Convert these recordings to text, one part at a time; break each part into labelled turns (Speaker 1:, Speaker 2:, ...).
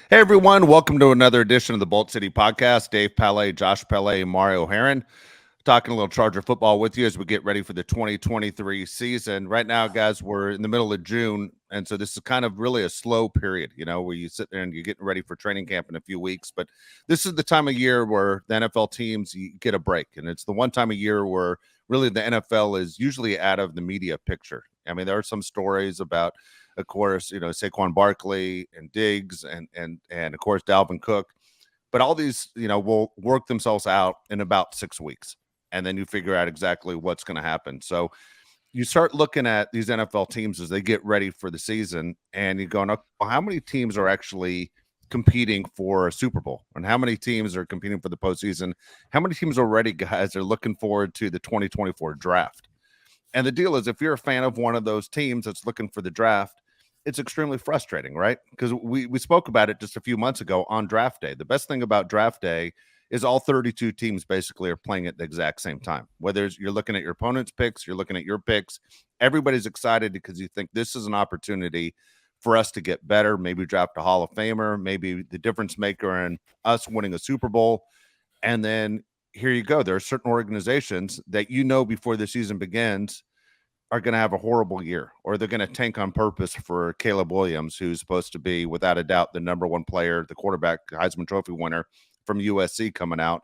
Speaker 1: Hey everyone, welcome to another edition of the Bolt City Podcast. Dave Palet, Josh Palet, Mario Herron, talking a little Charger football with you as we get ready for the 2023 season. Right now, guys, we're in the middle of June, and so this is kind of really a slow period, where you sit there and you're getting ready for training camp in a few weeks. But this is the time of year where the NFL teams you get a break, and it's the one time of year where really the NFL is usually out of the media picture. I mean, there are some stories about, of course, Saquon Barkley and Diggs and of course Dalvin Cook, but all these, will work themselves out in about 6 weeks, and then you figure out exactly what's going to happen. So you start looking at these NFL teams as they get ready for the season, and you're going, okay, well, how many teams are actually competing for a Super Bowl, and how many teams are competing for the postseason? How many teams already, guys, are looking forward to the 2024 draft? And the deal is, if you're a fan of one of those teams that's looking for the draft, it's extremely frustrating, right? Because we spoke about it just a few months ago on draft day. The best thing about draft day is all 32 teams basically are playing at the exact same time. Whether you're looking at your opponent's picks, you're looking at your picks, everybody's excited because you think this is an opportunity for us to get better, maybe draft a Hall of Famer, maybe the difference maker in us winning a Super Bowl. And then here you go. There are certain organizations that before the season begins are going to have a horrible year, or they're going to tank on purpose for Caleb Williams, who's supposed to be, without a doubt, the number one player, the quarterback, Heisman Trophy winner from USC coming out,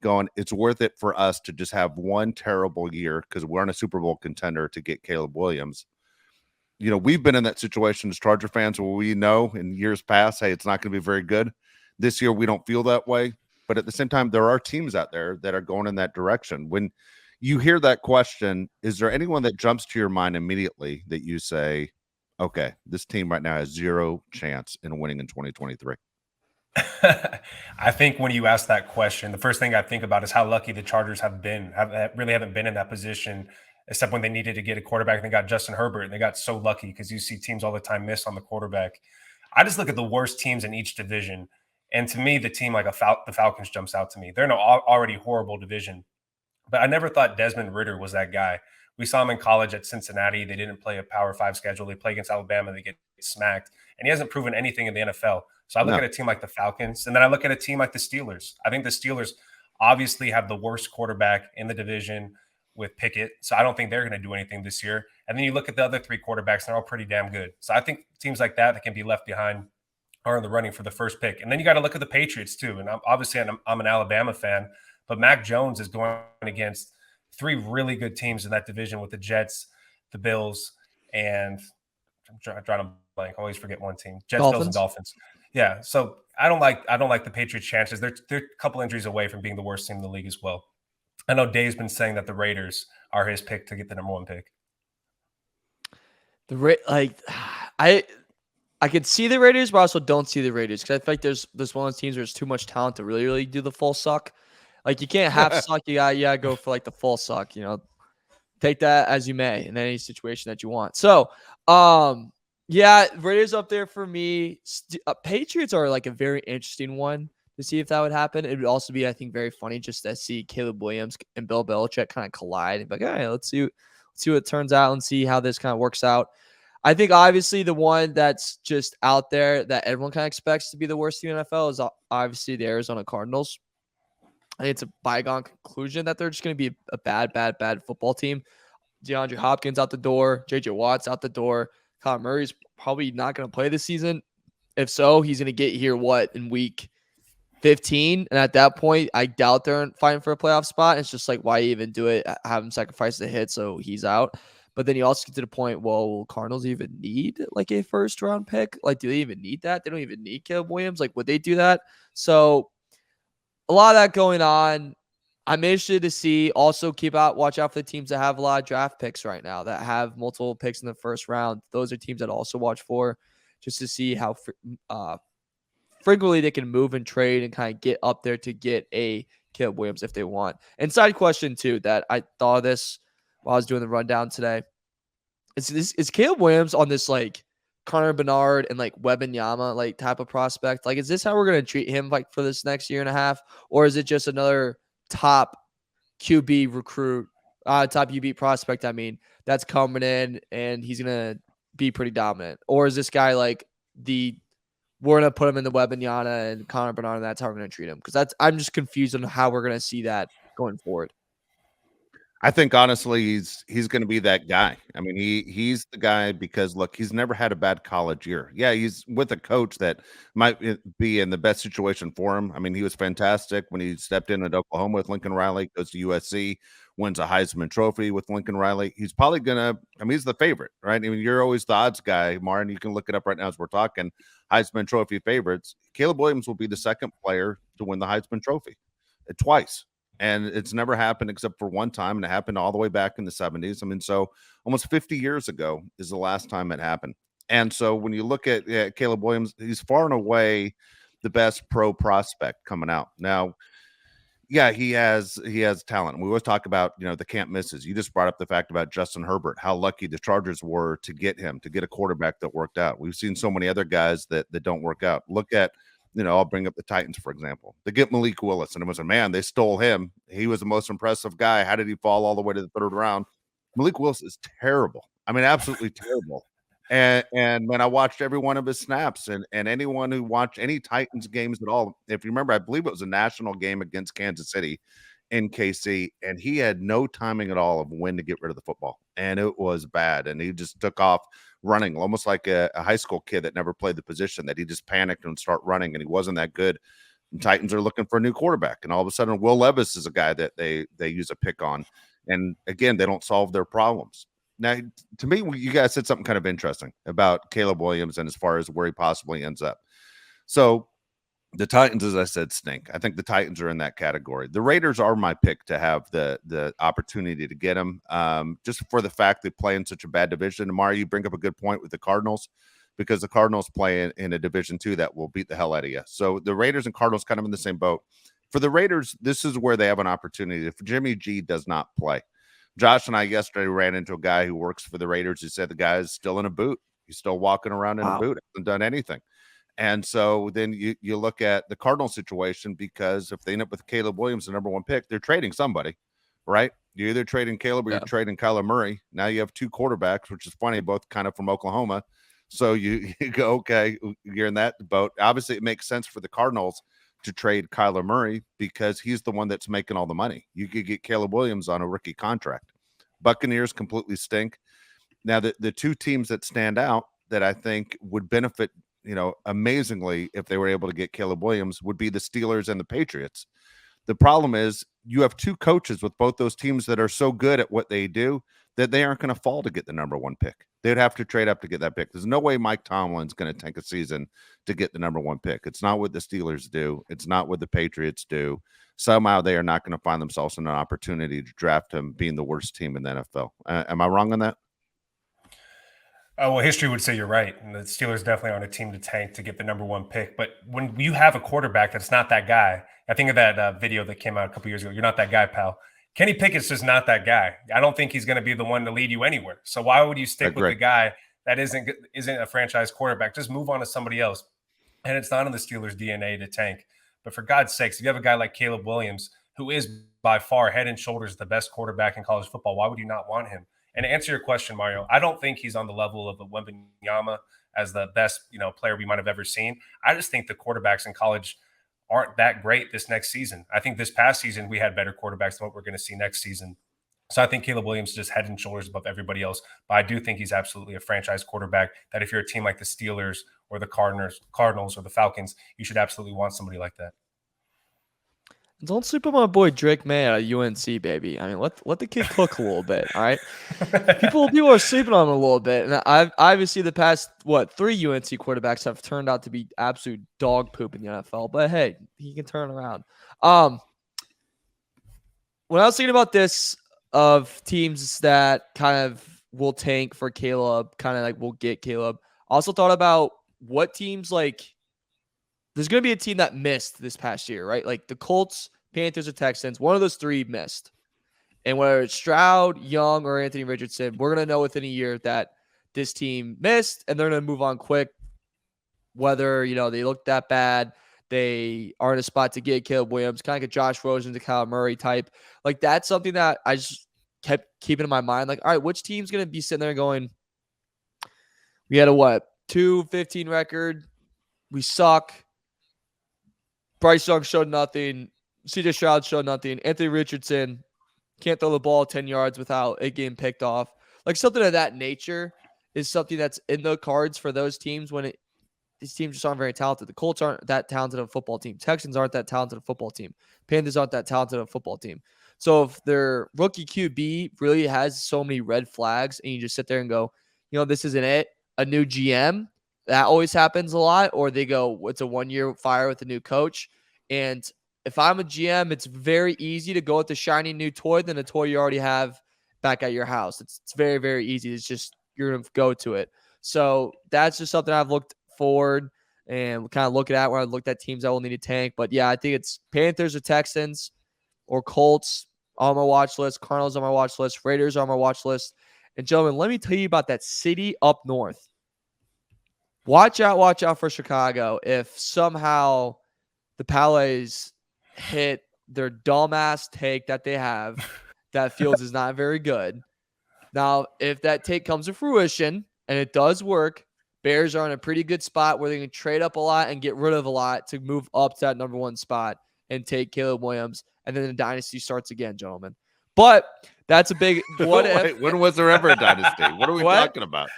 Speaker 1: going, it's worth it for us to just have one terrible year because we're in a Super Bowl contender to get Caleb Williams. We've been in that situation as Charger fans where we know in years past, hey, it's not going to be very good. This year, we don't feel that way. But at the same time, there are teams out there that are going in that direction. When you hear that question, is there anyone that jumps to your mind immediately that you say, okay, this team right now has zero chance in winning in 2023?
Speaker 2: I think when you ask that question, the first thing I think about is how lucky the Chargers have been. Really haven't been in that position, except when they needed to get a quarterback. They got Justin Herbert, and they got so lucky because you see teams all the time miss on the quarterback. I just look at the worst teams in each division, and to me, the team like the Falcons jumps out to me. They're in an already horrible division, but I never thought Desmond Ridder was that guy. We saw him in college at Cincinnati. They didn't play a Power Five schedule. They play against Alabama. They get smacked, and he hasn't proven anything in the NFL. So I look
Speaker 1: No.
Speaker 2: at a team like the Falcons, and then I look at a team like the Steelers. I think the Steelers obviously have the worst quarterback in the division with Pickett. So I don't think they're going to do anything this year. And then you look at the other three quarterbacks, and they're all pretty damn good. So I think teams like that can be left behind are in the running for the first pick. And then you got to look at the Patriots too. And I'm an Alabama fan, but Mac Jones is going against three really good teams in that division with the Jets, the Bills, and I'm trying to blank. I always forget one team. Jets, Bills, and
Speaker 3: Dolphins.
Speaker 2: Dolphins. Yeah. So I don't like the Patriots' chances. They're a couple injuries away from being the worst team in the league as well. I know Dave's been saying that the Raiders are his pick to get the number one pick.
Speaker 3: I could see the Raiders, but I also don't see the Raiders because I feel like there's one of those teams where there's too much talent to really do the full suck. Like you can't half suck. You gotta go for like the full suck. Take that as you may in any situation that you want. So, yeah, Raiders up there for me. Patriots are like a very interesting one to see if that would happen. It would also be, I think, very funny just to see Caleb Williams and Bill Belichick kind of collide and be like, all right, let's see what it turns out and see how this kind of works out. I think obviously the one that's just out there that everyone kind of expects to be the worst team in the NFL is obviously the Arizona Cardinals. I think it's a bygone conclusion that they're just going to be a bad football team. DeAndre Hopkins out the door, J.J. Watt's out the door. Kyler Murray's probably not going to play this season. If so, he's going to get here, in week 15? And at that point, I doubt they're fighting for a playoff spot. It's just like, why even do it? Have him sacrifice the hit so he's out. But then you also get to the point, well, will Cardinals even need like a first round pick? Like, do they even need that? They don't even need Caleb Williams. Like, would they do that? So a lot of that going on. I'm interested to see. Also, watch out for the teams that have a lot of draft picks right now that have multiple picks in the first round. Those are teams that also watch for, just to see how frequently they can move and trade and kind of get up there to get a Caleb Williams if they want. And side question too, that I thought of this while I was doing the rundown today. Is Caleb Williams on this like Connor Bernard and like Wembanyama like type of prospect? Like, is this how we're gonna treat him like for this next year and a half, or is it just another top QB recruit, top QB prospect? I mean, that's coming in and he's gonna be pretty dominant, or is this guy like the we're gonna put him in the Wembanyama and Connor Bernard, and that's how we're gonna treat him. Because I'm just confused on how we're gonna see that going forward.
Speaker 1: I think honestly he's going to be that guy. I mean, he's the guy because look, he's never had a bad college year. Yeah, he's with a coach that might be in the best situation for him. I mean, he was fantastic when he stepped in at Oklahoma with Lincoln Riley, goes to USC, wins a Heisman Trophy with Lincoln Riley. He's probably gonna. I mean, he's the favorite, right? I mean, you're always the odds guy, Martin. You can look it up right now as we're talking. Heisman Trophy favorites. Caleb Williams will be the second player to win the Heisman Trophy twice. And it's never happened except for one time, and it happened all the way back in the 70s. I mean, so almost 50 years ago is the last time it happened. And so when you look at Caleb Williams, he's far and away the best pro prospect coming out. Now, yeah, he has talent. We always talk about, the can't misses. You just brought up the fact about Justin Herbert, how lucky the Chargers were to get him, to get a quarterback that worked out. We've seen so many other guys that don't work out. Look at, I'll bring up the Titans, for example. They get Malik Willis, and it was a man, they stole him. He was the most impressive guy. How did he fall all the way to the third round? Malik Willis is terrible. I mean, absolutely terrible. And when I watched every one of his snaps, and anyone who watched any Titans games at all, if you remember, I believe it was a national game against Kansas City in KC, and he had no timing at all of when to get rid of the football, and it was bad. And he just took off running, almost like a high school kid that never played the position, that he just panicked and start running, and he wasn't that good. And Titans are looking for a new quarterback, and all of a sudden, Will Levis is a guy that they use a pick on, and again, they don't solve their problems. Now, to me, you guys said something kind of interesting about Caleb Williams and as far as where he possibly ends up. So the Titans, as I said, stink. I think the Titans are in that category. The Raiders are my pick to have the opportunity to get them, just for the fact they play in such a bad division. And Mario, you bring up a good point with the Cardinals, because the Cardinals play in a Division II that will beat the hell out of you. So the Raiders and Cardinals kind of in the same boat. For the Raiders, this is where they have an opportunity. If Jimmy G does not play, Josh and I yesterday ran into a guy who works for the Raiders who said the guy is still in a boot. He's still walking around in a boot, hasn't done anything. And so then you look at the Cardinal situation, because if they end up with Caleb Williams, the number one pick, they're trading somebody, right? You're either trading Caleb or you're trading Kyler Murray. Now you have two quarterbacks, which is funny, both kind of from Oklahoma. So you go, okay, you're in that boat. Obviously, it makes sense for the Cardinals to trade Kyler Murray because he's the one that's making all the money. You could get Caleb Williams on a rookie contract. Buccaneers completely stink. Now, the two teams that stand out that I think would benefit, amazingly if they were able to get Caleb Williams would be the Steelers and the Patriots. The problem is you have two coaches with both those teams that are so good at what they do that they aren't going to fall to get the number one pick. They'd have to trade up to get that pick. There's no way Mike Tomlin's going to tank a season to get the number one pick. It's not what the Steelers do. It's not what the Patriots do. Somehow they are not going to find themselves in an opportunity to draft him being the worst team in the NFL. Am I wrong on that?
Speaker 2: Well, history would say you're right. And the Steelers definitely aren't a team to tank to get the number one pick. But when you have a quarterback that's not that guy, I think of that video that came out a couple years ago. You're not that guy, pal. Kenny Pickett's just not that guy. I don't think he's going to be the one to lead you anywhere. So why would you stick with the guy that isn't a franchise quarterback? Just move on to somebody else. And it's not in the Steelers' DNA to tank. But for God's sakes, if you have a guy like Caleb Williams, who is by far head and shoulders the best quarterback in college football, why would you not want him? And to answer your question, Mario, I don't think he's on the level of the Wembanyama as the best, player we might have ever seen. I just think the quarterbacks in college aren't that great this next season. I think this past season we had better quarterbacks than what we're going to see next season. So I think Caleb Williams is just head and shoulders above everybody else. But I do think he's absolutely a franchise quarterback that if you're a team like the Steelers or the Cardinals or the Falcons, you should absolutely want somebody like that.
Speaker 3: Don't sleep on my boy Drake May at UNC, baby. I mean, let the kid cook a little bit, all right? People are sleeping on him a little bit. And I've obviously the past, 3 UNC quarterbacks have turned out to be absolute dog poop in the NFL. But hey, he can turn around. When I was thinking about this, of teams that kind of will tank for Caleb, kind of like will get Caleb, I also thought about what teams there's going to be a team that missed this past year, right? Like the Colts, Panthers, or Texans. One of those three missed. And whether it's Stroud, Young, or Anthony Richardson, we're going to know within a year that this team missed, and they're going to move on quick. Whether, they look that bad, they are in a spot to get Caleb Williams, kind of like a Josh Rosen to Kyler Murray type. Like, that's something that I just kept keeping in my mind. Like, all right, which team's going to be sitting there going, we had a 2-15 record. we suck. Bryce Young showed nothing. CJ Stroud showed nothing. Anthony Richardson can't throw the ball 10 yards without it getting picked off. Like something of that nature is something that's in the cards for those teams when these teams just aren't very talented. The Colts aren't that talented of a football team. Texans aren't that talented of a football team. Panthers aren't that talented of a football team. So if their rookie QB really has so many red flags and you just sit there and go, this isn't it, a new GM, that always happens a lot. Or they go, it's a 1-year fire with a new coach. And if I'm a GM, it's very easy to go with the shiny new toy than a toy you already have back at your house. It's very, very easy. It's just you're going to go to it. So that's just something I've looked forward and kind of looking at where I looked at teams that will need to tank. But yeah, I think it's Panthers or Texans or Colts on my watch list, Cardinals on my watch list, Raiders on my watch list. And gentlemen, let me tell you about that city up north. Watch out for Chicago. If somehow the Palets hit their dumbass take that they have, that Fields is not very good. Now, if that take comes to fruition and it does work, Bears are in a pretty good spot where they can trade up a lot and get rid of a lot to move up to that number 1 spot and take Caleb Williams. And then the dynasty starts again, gentlemen. But that's a big what if.
Speaker 1: Wait, when was there ever a dynasty? What are we talking about?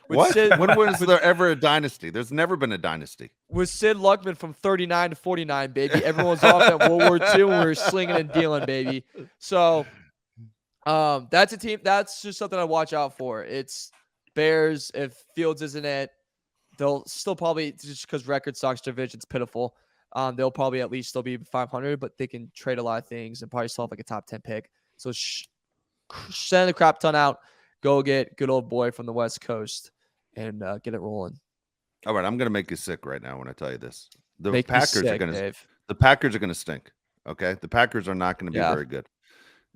Speaker 1: What? When was there ever a dynasty? There's never been a dynasty.
Speaker 3: With Sid Luckman from 39 to 49, baby. Everyone's off at World War II and we're slinging and dealing, baby. So that's a team. That's just something I watch out for. It's Bears. If Fields isn't it, they'll still probably, just because record sucks, division's pitiful. They'll probably at least still be 500, but they can trade a lot of things and probably still have like a top 10 pick. So send the crap ton out. Go get good old boy from the West Coast and get it rolling.
Speaker 1: All right, I'm going to make you sick right now when I tell you this. The
Speaker 3: Make
Speaker 1: Packers
Speaker 3: sick,
Speaker 1: are going to.
Speaker 3: Dave.
Speaker 1: The Packers are going to stink. Okay, the Packers are not going to be very good.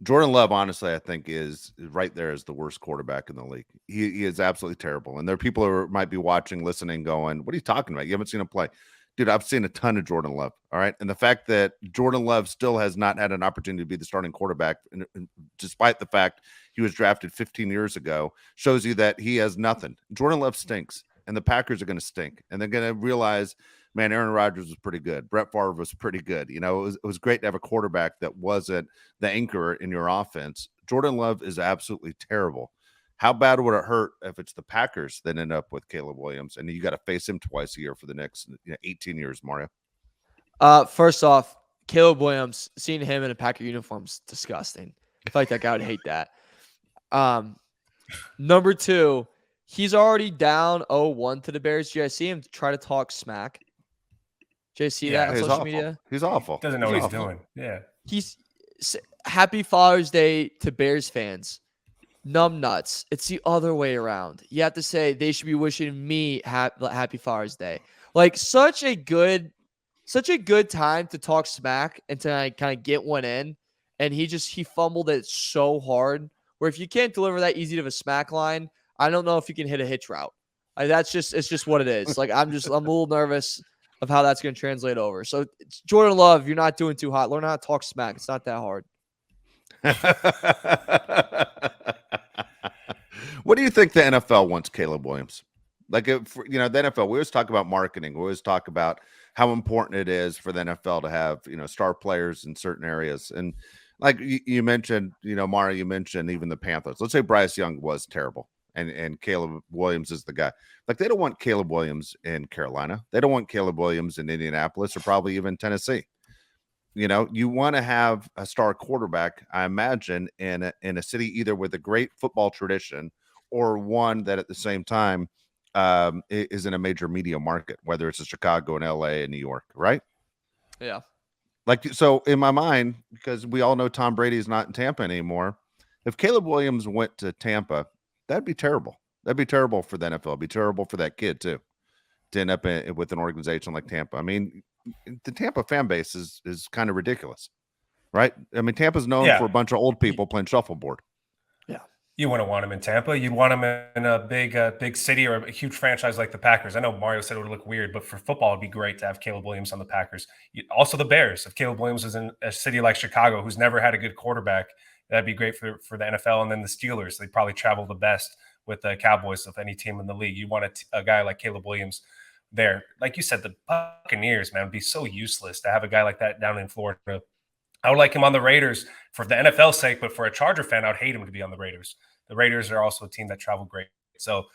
Speaker 1: Jordan Love, honestly, I think is right there as the worst quarterback in the league. He is absolutely terrible. And there are people who might be watching, listening, going, "What are you talking about? You haven't seen him play." Dude, I've seen a ton of Jordan Love. All right. And the fact that Jordan Love still has not had an opportunity to be the starting quarterback, and despite the fact he was drafted 15 years ago, shows you that he has nothing. Jordan Love stinks, and the Packers are going to stink. And they're going to realize, man, Aaron Rodgers was pretty good. Brett Favre was pretty good. It was great to have a quarterback that wasn't the anchor in your offense. Jordan Love is absolutely terrible. How bad would it hurt if it's the Packers that end up with Caleb Williams and you got to face him twice a year for the next 18 years, Mario?
Speaker 3: First off, Caleb Williams, seeing him in a Packer uniform is disgusting. I feel like that guy would hate that. Number 2, he's already down 0-1 to the Bears. Did you guys see him try to talk smack? Did you see that on social media?
Speaker 1: He's awful.
Speaker 2: Doesn't know what he's doing. Yeah.
Speaker 3: He's happy Father's Day to Bears fans. Numb nuts. It's the other way around. You have to say they should be wishing me happy Father's Day. Like such a good time to talk smack and to kind of get one in. And he fumbled it so hard. Where if you can't deliver that easy of a smack line, I don't know if you can hit a hitch route. Like it's just what it is. Like I'm a little nervous of how that's going to translate over. So Jordan Love, you're not doing too hot. Learn how to talk smack. It's not that hard.
Speaker 1: What do you think the NFL wants Caleb Williams? Like, the NFL, we always talk about marketing. We always talk about how important it is for the NFL to have, star players in certain areas. And like you mentioned, Mario, you mentioned even the Panthers. Let's say Bryce Young was terrible and Caleb Williams is the guy. Like, they don't want Caleb Williams in Carolina. They don't want Caleb Williams in Indianapolis or probably even Tennessee. You want to have a star quarterback, I imagine, in a city either with a great football tradition or one that at the same time is in a major media market, whether it's Chicago and LA and New York, right?
Speaker 3: Yeah.
Speaker 1: Like, so in my mind, because we all know Tom Brady is not in Tampa anymore, if Caleb Williams went to Tampa, that'd be terrible. That'd be terrible for the NFL. It'd be terrible for that kid too, to end up with an organization like Tampa. I mean, the Tampa fan base is kind of ridiculous, right? I mean, Tampa's known for a bunch of old people playing shuffleboard.
Speaker 2: Yeah. You wouldn't want him in Tampa. You'd want him in a big city or a huge franchise like the Packers. I know Mario said it would look weird, but for football, it'd be great to have Caleb Williams on the Packers. Also the Bears. If Caleb Williams was in a city like Chicago, who's never had a good quarterback, that'd be great for the NFL. And then the Steelers, they probably travel the best with the Cowboys of any team in the league. You want a guy like Caleb Williams there. Like you said, the Buccaneers, man, would be so useless to have a guy like that down in Florida. I would like him on the Raiders for the NFL's sake, but for a Charger fan, I would hate him to be on the Raiders. The Raiders are also a team that travel great. So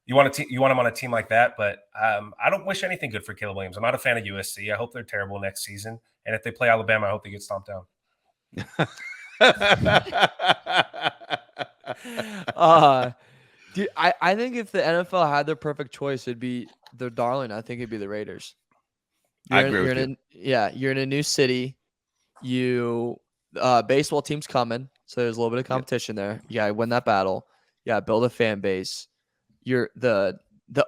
Speaker 2: you want him on a team like that, but I don't wish anything good for Caleb Williams. I'm not a fan of USC. I hope they're terrible next season. And if they play Alabama, I hope they get stomped down.
Speaker 3: Dude, I think if the NFL had their perfect choice, it'd be their darling. I think it'd be the Raiders.
Speaker 1: I agree with you.
Speaker 3: You're in a new city. Baseball team's coming, so there's a little bit of competition there. You gotta win that battle. Yeah, build a fan base. You're the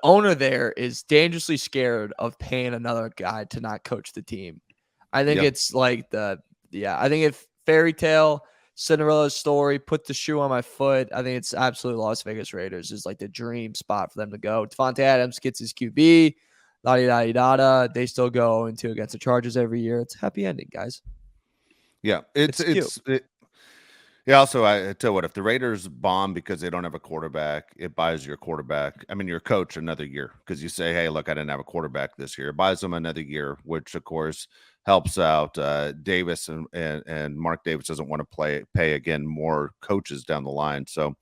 Speaker 3: owner there is dangerously scared of paying another guy to not coach the team. I think it's like I think if fairy tale Cinderella's story, put the shoe on my foot, I think it's absolutely Las Vegas Raiders is like the dream spot for them to go. Devontae Adams gets his QB, la-di-da-di-da-da. They still go 0-2 against the Chargers every year. It's a happy ending, guys.
Speaker 1: Yeah, also, I tell you what, if the Raiders bomb because they don't have a quarterback, it buys your coach another year because you say, hey, look, I didn't have a quarterback this year. It buys them another year, which, of course, helps out Davis and Mark Davis doesn't want to pay again more coaches down the line. So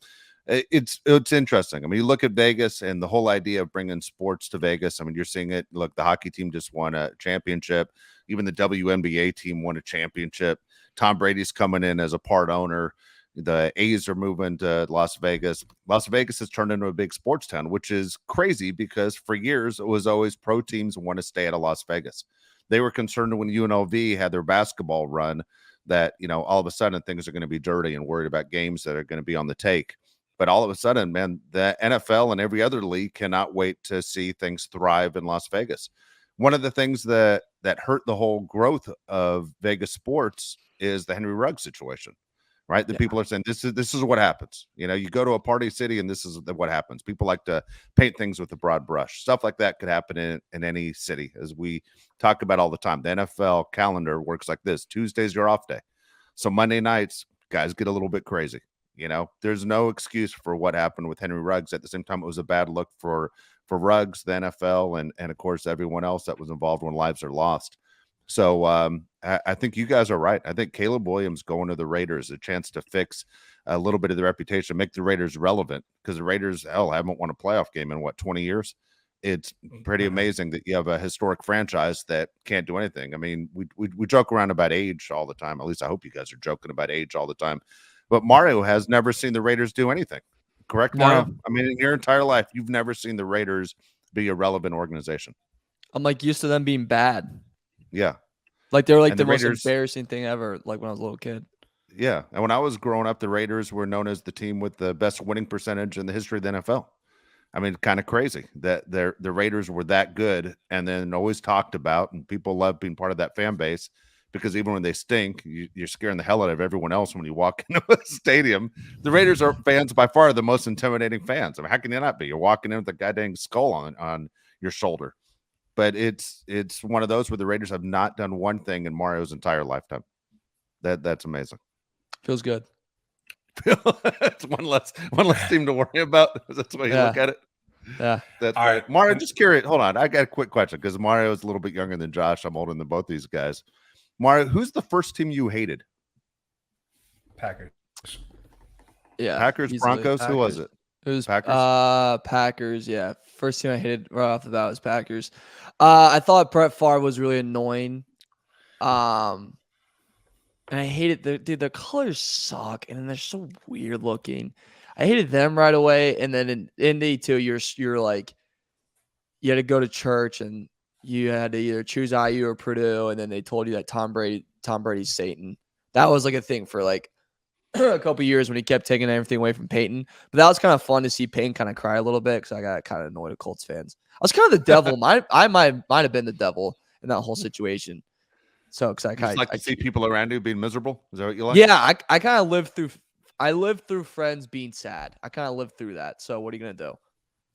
Speaker 1: it's interesting. I mean, you look at Vegas and the whole idea of bringing sports to Vegas. I mean, you're seeing it. Look, the hockey team just won a championship. Even the WNBA team won a championship. Tom Brady's coming in as a part owner. The A's are moving to Las Vegas. Las Vegas has turned into a big sports town, which is crazy because for years it was always pro teams want to stay out of Las Vegas. They were concerned when UNLV had their basketball run that, all of a sudden things are going to be dirty and worried about games that are going to be on the take. But all of a sudden, man, the NFL and every other league cannot wait to see things thrive in Las Vegas. One of the things that hurt the whole growth of Vegas sports is the Henry Ruggs situation, right? The people are saying this is what happens. You go to a party city and this is what happens. People like to paint things with a broad brush. Stuff like that could happen in any city, as we talk about all the time. The NFL calendar works like this. Tuesday's your off day. So Monday nights, guys get a little bit crazy. There's no excuse for what happened with Henry Ruggs. At the same time, it was a bad look for Ruggs, the NFL, and of course, everyone else that was involved when lives are lost. So I think you guys are right. I think Caleb Williams going to the Raiders, a chance to fix a little bit of the reputation, make the Raiders relevant, because the Raiders, haven't won a playoff game in 20 years. It's pretty amazing that you have a historic franchise that can't do anything. I mean, we joke around about age all the time. At least I hope you guys are joking about age all the time. But Mario has never seen the Raiders do anything. Correct, Mario?
Speaker 3: No.
Speaker 1: I mean, in your entire life, you've never seen the Raiders be a relevant organization.
Speaker 3: I'm used to them being bad.
Speaker 1: Yeah.
Speaker 3: They're the most embarrassing thing ever, when I was a little kid.
Speaker 1: Yeah. And when I was growing up, the Raiders were known as the team with the best winning percentage in the history of the NFL. I mean, kind of crazy that the Raiders were that good and then always talked about, and people love being part of that fan base because even when they stink, you're scaring the hell out of everyone else when you walk into a stadium. The Raiders are fans by far the most intimidating fans. I mean, how can you not be? You're walking in with a goddamn skull on your shoulder. But it's one of those where the Raiders have not done one thing in Mario's entire lifetime. That's amazing.
Speaker 3: Feels good.
Speaker 1: It's one less team to worry about. That's the way you look at it.
Speaker 3: Yeah.
Speaker 1: That's all right. Mario, just curious. Hold on. I got a quick question because Mario is a little bit younger than Josh. I'm older than both these guys. Mario, who's the first team you hated?
Speaker 2: Packers.
Speaker 3: Yeah.
Speaker 1: Packers,
Speaker 3: easily.
Speaker 1: Broncos.
Speaker 3: Packers.
Speaker 1: Who was it?
Speaker 3: It was
Speaker 1: Packers.
Speaker 3: Packers. Yeah. First team I hated right off the bat was Packers. I thought Brett Favre was really annoying. And I hated the colors suck and they're so weird looking. I hated them right away. And then in Indy too, you're like, you had to go to church and you had to either choose IU or Purdue, and then they told you that Tom Brady's Satan. That was a thing for a couple years when he kept taking everything away from Peyton. But that was kind of fun to see Peyton kind of cry a little bit because I got kind of annoyed at Colts fans. I was kind of the devil. I might have been the devil in that whole situation. So because
Speaker 1: I see people around you being miserable. Is that what you like?
Speaker 3: Yeah, I kind of lived through. I lived through friends being sad. I kind of lived through that. So what are you gonna do?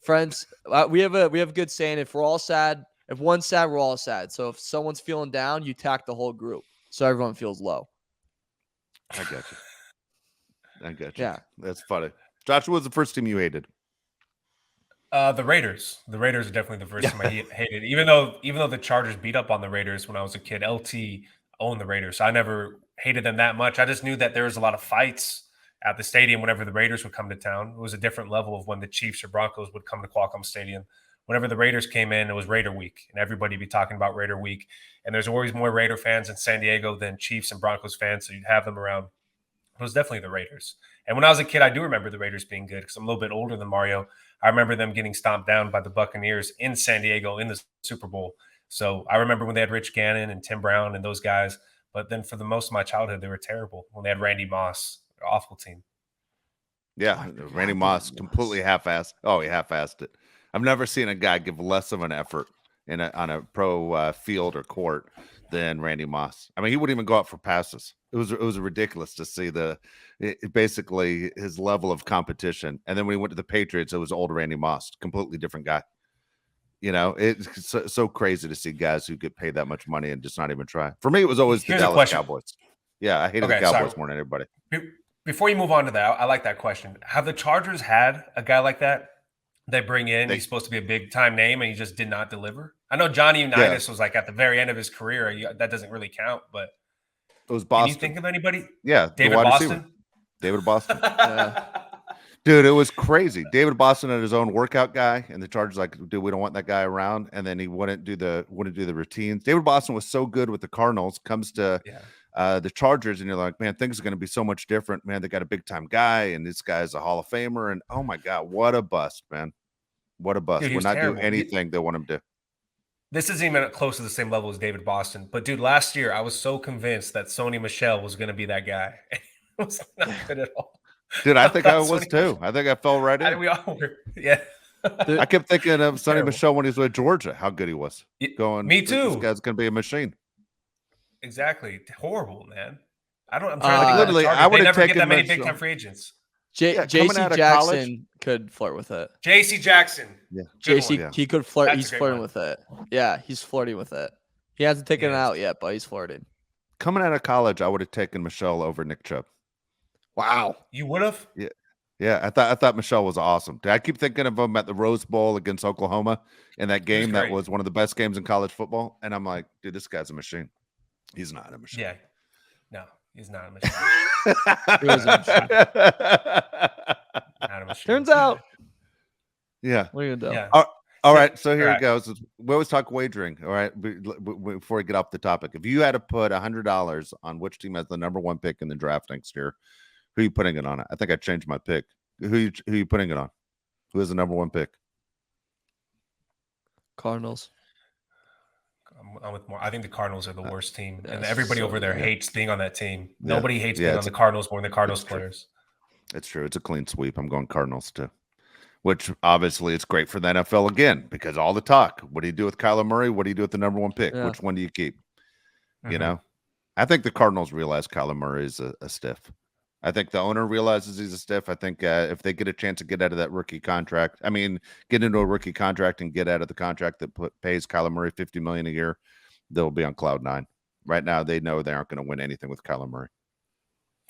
Speaker 3: Friends, we have a good saying: if we're all sad, if one's sad, we're all sad. So if someone's feeling down, you tack the whole group, so everyone feels low.
Speaker 1: I got you.
Speaker 3: Yeah,
Speaker 1: that's funny. Josh, what was the first team you hated?
Speaker 2: The Raiders. The Raiders are definitely the first team I hated. Even though the Chargers beat up on the Raiders when I was a kid, LT owned the Raiders. So I never hated them that much. I just knew that there was a lot of fights at the stadium whenever the Raiders would come to town. It was a different level of when the Chiefs or Broncos would come to Qualcomm Stadium. Whenever the Raiders came in, it was Raider Week, and everybody would be talking about Raider Week. And there's always more Raider fans in San Diego than Chiefs and Broncos fans, so you'd have them around. It was definitely the Raiders. And when I was a kid, I do remember the Raiders being good because I'm a little bit older than Mario. I remember them getting stomped down by the Buccaneers in San Diego in the Super Bowl. So I remember when they had Rich Gannon and Tim Brown and those guys. But then for the most of my childhood, they were terrible. When they had Randy Moss, awful team.
Speaker 1: Yeah, Randy Moss completely half-assed. Oh, he half-assed it. I've never seen a guy give less of an effort on a pro field or court than Randy Moss. I mean, he wouldn't even go out for passes. It was ridiculous to see basically his level of competition. And then when he went to the Patriots, it was old Randy Moss, completely different guy. You know, it's so crazy to see guys who get paid that much money and just not even try. For me, it was always the Dallas Cowboys. Yeah, I hated the Cowboys more than anybody.
Speaker 2: Before you move on to that, I like that question. Have the Chargers had a guy like that? They bring in, he's supposed to be a big time name, and he just did not deliver. I know Johnny Unitas was like at the very end of his career. That doesn't really count, but
Speaker 1: it was Boston.
Speaker 2: Can you think of anybody?
Speaker 1: Yeah,
Speaker 2: David Boston.
Speaker 1: David Boston. Dude, it was crazy. David Boston had his own workout guy, and the Chargers like, dude, we don't want that guy around. And then he wouldn't do the routines. David Boston was so good with the Cardinals. Comes to the Chargers, and you're like, man, things are going to be so much different. Man, they got a big time guy, and this guy's a Hall of Famer. And oh my God, what a bust, man! What a bust. We're not doing anything they want him to.
Speaker 2: This isn't even close to the same level as David Boston. But dude, last year I was so convinced that Sony Michel was going to be that guy. It was not good at all.
Speaker 1: Dude, I think I was too. I think I fell right in.
Speaker 2: We all were. Yeah.
Speaker 1: I kept thinking of Sonny Michel when he was with Georgia, how good he was. Me
Speaker 2: too.
Speaker 1: This guy's going to be a machine.
Speaker 2: Exactly. Horrible, man. I'm trying
Speaker 1: to literally, I would have taken
Speaker 2: that many big time free agents.
Speaker 3: J.C. Jackson could flirt with it.
Speaker 2: J.C. Jackson.
Speaker 3: Yeah. J.C. He could flirt. He's flirting with it. Yeah, he's flirting with it. He hasn't taken it out yet, but he's flirting.
Speaker 1: Coming out of college, I would have taken Michel over Nick Chubb.
Speaker 3: Wow.
Speaker 2: You would have?
Speaker 1: Yeah. Yeah, I thought Michel was awesome. I keep thinking of him at the Rose Bowl against Oklahoma in that game that was one of the best games in college football. And I'm like, dude, this guy's a machine. He's not a machine.
Speaker 2: Yeah. No, he's not a machine. He was a machine. Not a machine.
Speaker 3: Turns out.
Speaker 1: Yeah.
Speaker 3: What are you gonna do?
Speaker 1: Yeah. All right. So here it goes. We always talk wagering. All right. Before we get off the topic, if you had to put $100 on which team has the number one pick in the draft next year, who are you putting it on? I think I changed my pick. Who are you putting it on? Who is the number one pick?
Speaker 3: Cardinals.
Speaker 2: I'm with more. I think the Cardinals are the worst team, and everybody over there hates being on that team. Nobody hates being on the Cardinals more than the Cardinals players.
Speaker 1: It's true. It's a clean sweep. I'm going Cardinals too. Which obviously it's great for the NFL again because all the talk. What do you do with Kyler Murray? What do you do with the number one pick? Yeah. Which one do you keep? You know, I think the Cardinals realize Kyler Murray is a stiff. I think the owner realizes he's a stiff. I think if they get a chance to get out of that rookie contract, get into a rookie contract and get out of the contract that pays Kyler Murray $50 million a year, they'll be on cloud nine. Right now, they know they aren't going to win anything with Kyler Murray.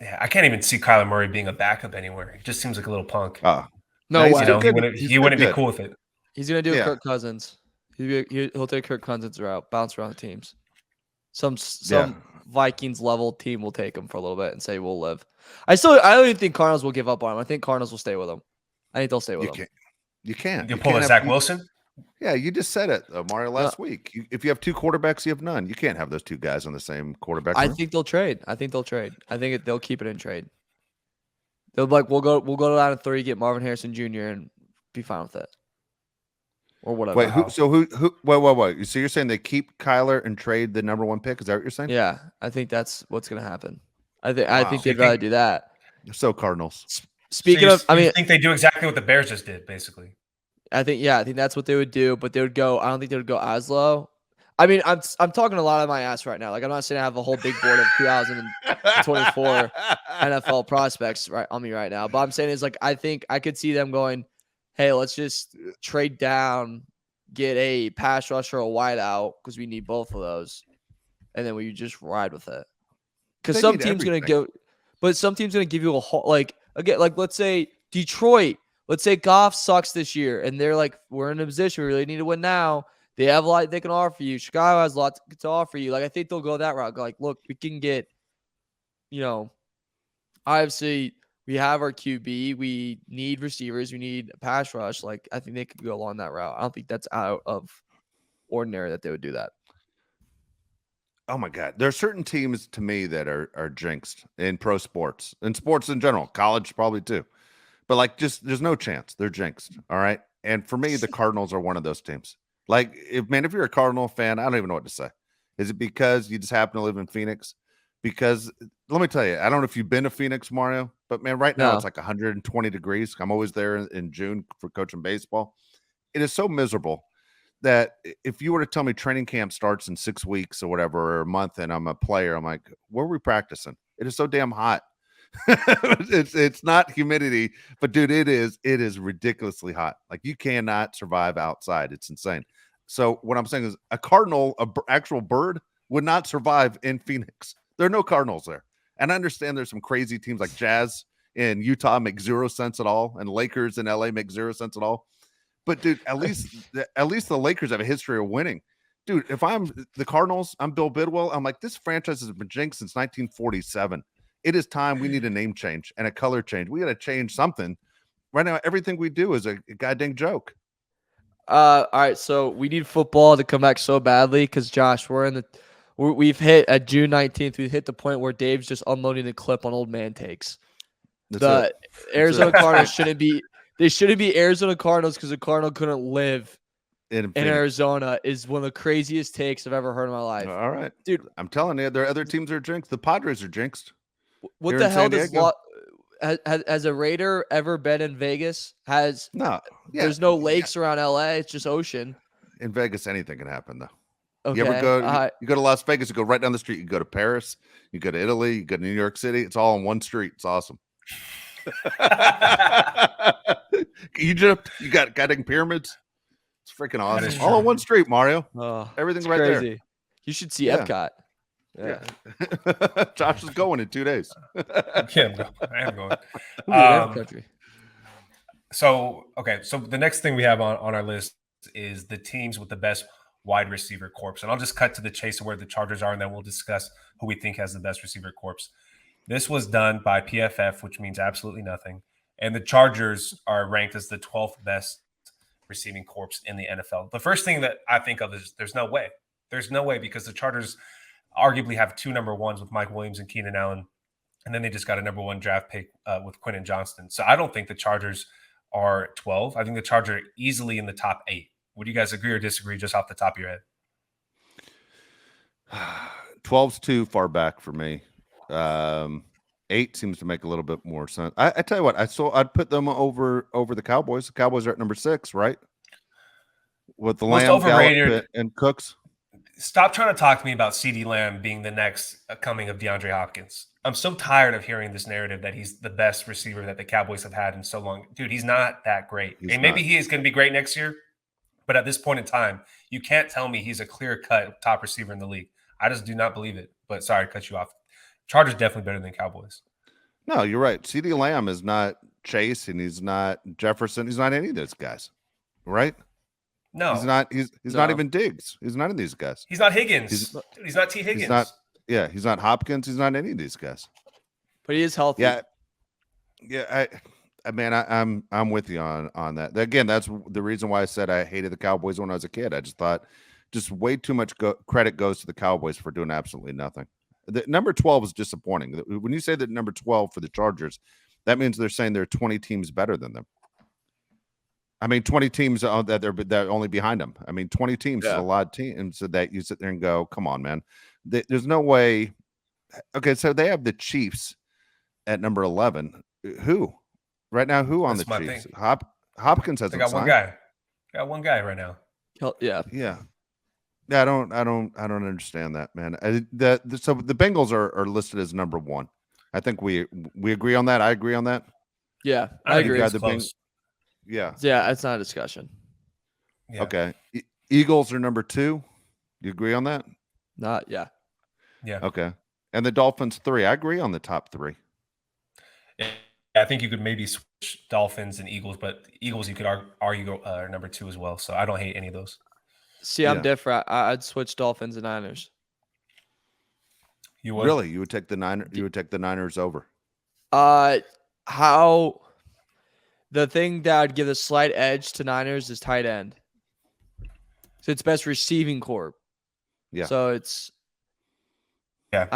Speaker 2: Yeah, I can't even see Kyler Murray being a backup anywhere. He just seems like a little punk.
Speaker 3: No,
Speaker 2: he wouldn't be cool with it.
Speaker 3: He's gonna do Kirk Cousins. He'll take Kirk Cousins route, bounce around teams. Some Vikings level team will take him for a little bit and say we'll live. I don't even think Cardinals will give up on him. I think Cardinals will stay with him. I think they'll stay with him.
Speaker 1: You can't.
Speaker 2: You pull a Zach Wilson?
Speaker 1: Yeah, you just said it, Mario, last week. If you have two quarterbacks, you have none. You can't have those two guys on the same quarterback.
Speaker 3: I think they'll trade. I think they'll keep it in trade. They'll be like, we'll go down to 3, get Marvin Harrison Jr. and be fine with it. Or whatever.
Speaker 1: Wait, who? Wait. So you're saying they keep Kyler and trade the number one pick? Is that what you're saying?
Speaker 3: Yeah, I think that's what's going to happen. I think they'd rather do that.
Speaker 1: So Cardinals.
Speaker 3: Speaking of,
Speaker 2: I think they do exactly what the Bears just did, basically.
Speaker 3: I think that's what they would do, but they would go. I don't think they would go as low. I mean, I'm talking a lot of my ass right now. Like I'm not saying I have a whole big board of 2024 NFL prospects right on me right now, but I'm saying is like I think I could see them going, hey, let's just trade down, get a pass rusher or a wideout because we need both of those, and then we just ride with it. Because some team's gonna go, but some team's gonna give you a whole like again, like let's say Detroit let's say Goff sucks this year, and they're like, we're in a position we really need to win now. They have a lot they can offer you. Chicago has a lot to offer you. Like, I think they'll go that route. Like, look, we can get, obviously we have our QB. We need receivers. We need a pass rush. Like, I think they could go along that route. I don't think that's out of ordinary that they would do that.
Speaker 1: Oh my God. There are certain teams to me that are jinxed in pro sports and sports in general, college probably too. But like, just there's no chance. They're jinxed. All right. And for me, the Cardinals are one of those teams. Like, if you're a Cardinal fan, I don't even know what to say. Is it because you just happen to live in Phoenix? Because let me tell you, I don't know if you've been to Phoenix, Mario, but man, right now it's like 120 degrees. I'm always there in June for coaching baseball. It is so miserable that if you were to tell me training camp starts in 6 weeks or whatever, or a month, and I'm a player, I'm like, where are we practicing? It is so damn hot. it's not humidity, but dude, it is ridiculously hot. Like, you cannot survive outside. It's insane. So what I'm saying is, a cardinal, actual bird, would not survive in Phoenix. There are no Cardinals there. And I understand there's some crazy teams like Jazz in Utah make 0 sense at all, and Lakers in LA make 0 sense at all. But dude, at least the Lakers have a history of winning. Dude, if I'm the Cardinals, I'm Bill Bidwell. I'm like, this franchise has been jinxed since 1947. It is time we need a name change and a color change. We got to change something. Right now, everything we do is a goddamn joke.
Speaker 3: All right, so we need football to come back so badly because Josh, we've hit at June 19th. We've hit the point where Dave's just unloading the clip on old man takes. Arizona Cardinals shouldn't be. They shouldn't be Arizona Cardinals because the Cardinal couldn't live in Arizona. Is one of the craziest takes I've ever heard in my life.
Speaker 1: All right,
Speaker 3: dude.
Speaker 1: I'm telling you, there are other teams that are jinxed. The Padres are jinxed.
Speaker 3: What the hell does has a Raider ever been in Vegas? There's no lakes around LA. It's just ocean.
Speaker 1: In Vegas, anything can happen though.
Speaker 3: Okay.
Speaker 1: You ever go? You go to Las Vegas. You go right down the street. You go to Paris. You go to Italy. You go to New York City. It's all on one street. It's awesome. Egypt. You got goddamn pyramids. It's freaking awesome. All on one street, Mario. Everything's right crazy. There.
Speaker 3: You should see Epcot.
Speaker 1: Yeah. Josh is going in 2 days.
Speaker 2: I am going.
Speaker 3: Country.
Speaker 2: So the next thing we have on our list is the teams with the best wide receiver corps. And I'll just cut to the chase of where the Chargers are, and then we'll discuss who we think has the best receiver corps. This was done by PFF, which means absolutely nothing. And the Chargers are ranked as the 12th best receiving corps in the NFL. The first thing that I think of is there's no way. There's no way, because the Chargers arguably have 2 number ones with Mike Williams and Keenan Allen. And then they just got a number 1 draft pick with Quentin Johnston. So I don't think the Chargers are 12. I think the Chargers are easily in the top 8. Would you guys agree or disagree just off the top of your head?
Speaker 1: 12's too far back for me. 8 seems to make a little bit more sense. I tell you what, I'd put them over the Cowboys. The Cowboys are at number 6, right? With the Lamb, Gallup, and Cooks.
Speaker 2: Stop trying to talk to me about CeeDee Lamb being the next coming of DeAndre Hopkins. I'm so tired of hearing this narrative that he's the best receiver that the Cowboys have had in so long. Dude, he's not that great. Maybe he is going to be great next year, but at this point in time, you can't tell me he's a clear-cut top receiver in the league. I just do not believe it. But sorry to cut you off. Chargers definitely better than Cowboys.
Speaker 1: No, you're right. CeeDee Lamb is not Chase, and he's not Jefferson. He's not any of those guys, right?
Speaker 2: No,
Speaker 1: he's not. He's not even Diggs. He's none of these guys.
Speaker 2: He's not Higgins. He's not T. Higgins.
Speaker 1: He's not Hopkins. He's not any of these guys.
Speaker 3: But he is healthy.
Speaker 1: Yeah. I'm with you on that. Again, that's the reason why I said I hated the Cowboys when I was a kid. I just thought just way too much credit goes to the Cowboys for doing absolutely nothing. The number 12 is disappointing. When you say that number 12 for the Chargers, that means they're saying there are 20 teams better than them. I mean, 20 teams that they're only behind them. I mean, 20 teams is a lot of teams, so that you sit there and go, come on, man. There's no way. Okay, so they have the Chiefs at number 11. Who? Right now, who on the Chiefs? Hopkins hasn't
Speaker 2: got one guy. Got one guy right now.
Speaker 3: Yeah.
Speaker 1: I don't understand that, man. So the Bengals are listed as number 1. I think we agree on that. I agree on that.
Speaker 3: Yeah, I agree.
Speaker 1: Yeah,
Speaker 3: it's not a discussion.
Speaker 1: Yeah. Okay. Eagles are number 2. You agree on that?
Speaker 3: Yeah.
Speaker 1: Okay. And the Dolphins 3. I agree on the top 3.
Speaker 2: Yeah. I think you could maybe switch Dolphins and Eagles, but Eagles you could argue are number 2 as well. So I don't hate any of those.
Speaker 3: See, I'm different. I'd switch Dolphins and Niners.
Speaker 2: You would?
Speaker 1: Really? You would take the Niners over?
Speaker 3: How the thing that I'd give a slight edge to Niners is tight end. So it's best receiving corps.
Speaker 1: Yeah.
Speaker 3: So it's
Speaker 2: the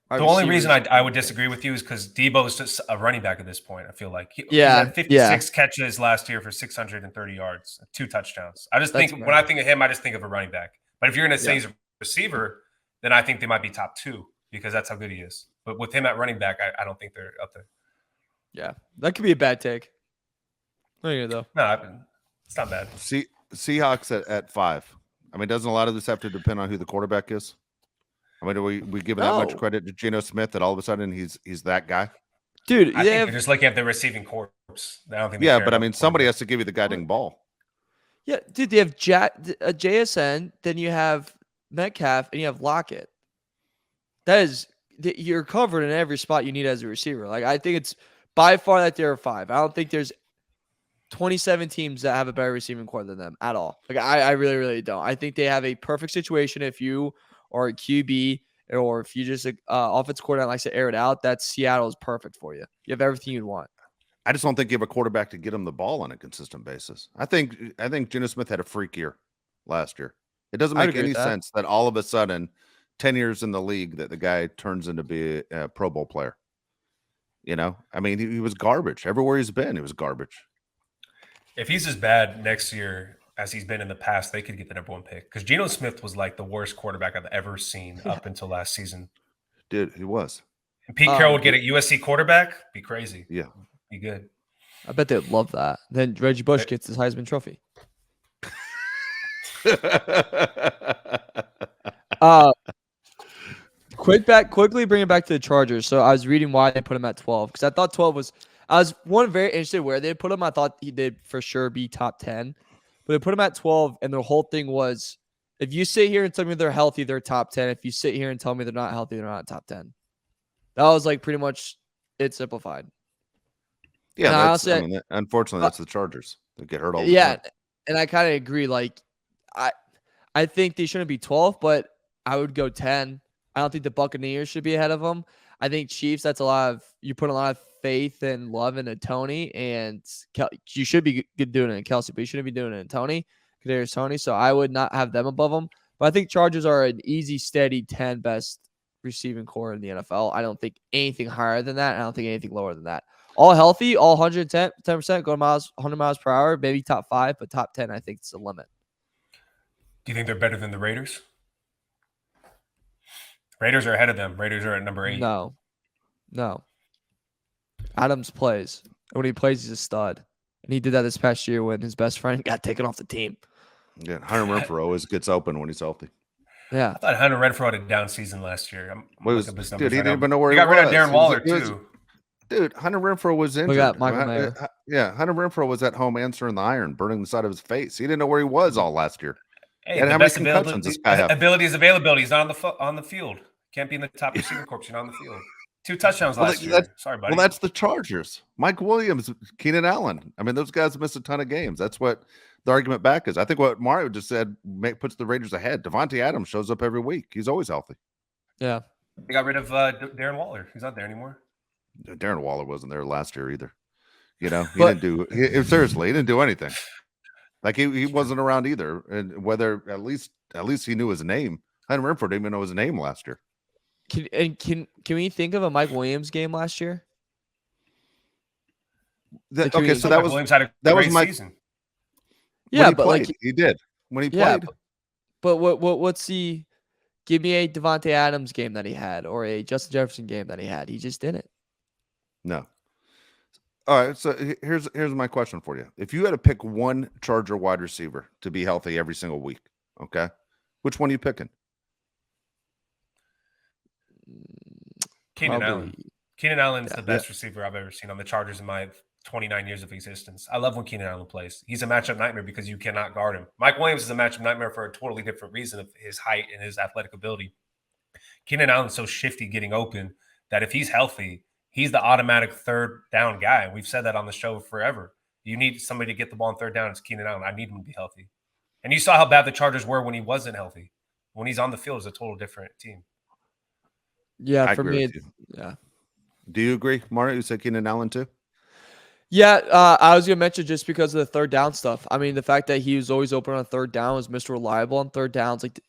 Speaker 3: the
Speaker 2: only reason I would disagree with you is because Debo is just a running back at this point. I feel like he had 56 catches last year for 630 yards, 2 touchdowns. I just think when I think of him, I just think of a running back. But if you're going to say he's a receiver, then I think they might be top 2 because that's how good he is. But with him at running back, I don't think they're up there.
Speaker 3: Yeah, that could be a bad take. Though.
Speaker 2: No, it's not bad.
Speaker 1: Seahawks at 5. I mean, doesn't a lot of this have to depend on who the quarterback is? I mean, do we give that much credit to Geno Smith that all of a sudden he's that guy?
Speaker 3: Dude,
Speaker 2: I think they're just looking at the receiving corps. I don't think.
Speaker 1: Yeah, but I mean, somebody has to give you the guiding ball.
Speaker 3: Yeah, dude, they have JSN, then you have Metcalf, and you have Lockett. You're covered in every spot you need as a receiver. Like, I think it's by far that there are 5. I don't think there's 27 teams that have a better receiving corps than them at all. Like, I really, really don't. I think they have a perfect situation if you are a QB or if you just offensive coordinator likes to air it out. That Seattle is perfect for you. You have everything you'd want.
Speaker 1: I just don't think you have a quarterback to get him the ball on a consistent basis. I think Geno Smith had a freak year last year. It doesn't make any sense that all of a sudden, 10 years in the league, that the guy turns into be a Pro Bowl player. You know, I mean, he was garbage everywhere he's been. He was garbage.
Speaker 2: If he's as bad next year as he's been in the past, they could get the number 1 pick because Geno Smith was like the worst quarterback I've ever seen up until last season.
Speaker 1: Dude, he was.
Speaker 2: And Pete Carroll would get a USC quarterback. Be crazy.
Speaker 1: Yeah.
Speaker 2: Be good.
Speaker 3: I bet they'd love that. Then Reggie Bush gets his Heisman Trophy. Quickly bring it back to the Chargers. So I was reading why they put him at 12 because I thought 12 was. I was very interested where they put him. I thought he did for sure be top 10, but they put him at 12, and their whole thing was, if you sit here and tell me they're healthy, they're top 10. If you sit here and tell me they're not healthy, they're not top 10. That was like pretty much it simplified.
Speaker 1: Yeah, unfortunately, that's the Chargers. They get hurt all the time.
Speaker 3: Yeah, and I kind of agree. Like, I think they shouldn't be 12, but I would go 10. I don't think the Buccaneers should be ahead of them. I think Chiefs, you put a lot of faith and love into Tony, and you should be doing it in Kelsey, but you shouldn't be doing it in Tony. Kadarius Toney, so I would not have them above them. But I think Chargers are an easy, steady 10 best receiving core in the NFL. I don't think anything higher than that. I don't think anything lower than that. All healthy, all 110%, go 100 miles per hour, maybe top 5, but top 10, I think it's the limit.
Speaker 2: Do you think they're better than the Raiders? Raiders are ahead of them. Raiders are at number 8.
Speaker 3: No. Adams plays. And when he plays, he's a stud. And he did that this past year when his best friend got taken off the team.
Speaker 1: Yeah, Hunter Renfrow always gets open when he's healthy.
Speaker 3: Yeah.
Speaker 2: I thought Hunter Renfrow had a down season last year.
Speaker 1: He didn't even know where he was.
Speaker 2: Got rid of Darren Waller, too.
Speaker 1: Dude, Hunter Renfrow was injured.
Speaker 3: We got Michael Mayer.
Speaker 1: Yeah, Hunter Renfrow was at home answering the iron, burning the side of his face. He didn't know where he was all last year.
Speaker 2: Hey,
Speaker 1: how many concussions this guy have?
Speaker 2: Ability is availability. He's not on the field. Can't be in the top receiver corps. You're not on the field. 2 touchdowns last year. Sorry, buddy.
Speaker 1: Well, that's the Chargers. Mike Williams, Keenan Allen. I mean, those guys missed a ton of games. That's what the argument back is. I think what Mario just said puts the Raiders ahead. Devontae Adams shows up every week. He's always healthy.
Speaker 3: Yeah.
Speaker 2: They got rid of Darren Waller. He's not there anymore.
Speaker 1: Darren Waller wasn't there last year either. You know, seriously, he didn't do anything. Like he wasn't around either. And whether at least he knew his name. Hunter Renfrow didn't even know his name last year.
Speaker 3: Can we think of a Mike Williams game last year?
Speaker 1: That was my season.
Speaker 3: Yeah, but
Speaker 1: he did when he played.
Speaker 3: But what's the? Give me a Devontae Adams game that he had, or a Justin Jefferson game that he had. He just didn't.
Speaker 1: No. All right. So here's my question for you. If you had to pick one Charger wide receiver to be healthy every single week, okay, which one are you picking?
Speaker 2: Keenan Allen. Keenan Allen's the best receiver I've ever seen on the Chargers in my 29 years of existence. I love when Keenan Allen plays. He's a matchup nightmare because you cannot guard him. Mike Williams is a matchup nightmare for a totally different reason of his height and his athletic ability. Keenan Allen's so shifty getting open that if he's healthy, he's the automatic third down guy. We've said that on the show forever. You need somebody to get the ball on third down. It's Keenan Allen. I need him to be healthy. And you saw how bad the Chargers were when he wasn't healthy. When he's on the field, it's a total different team.
Speaker 3: Yeah,
Speaker 1: I
Speaker 3: for
Speaker 1: agree
Speaker 3: me,
Speaker 1: with you.
Speaker 3: yeah.
Speaker 1: Do you agree, Mario? You said Keenan Allen too?
Speaker 3: Yeah, I was gonna mention just because of the third down stuff. I mean, the fact that he was always open on third down, was Mr. Reliable on third downs, like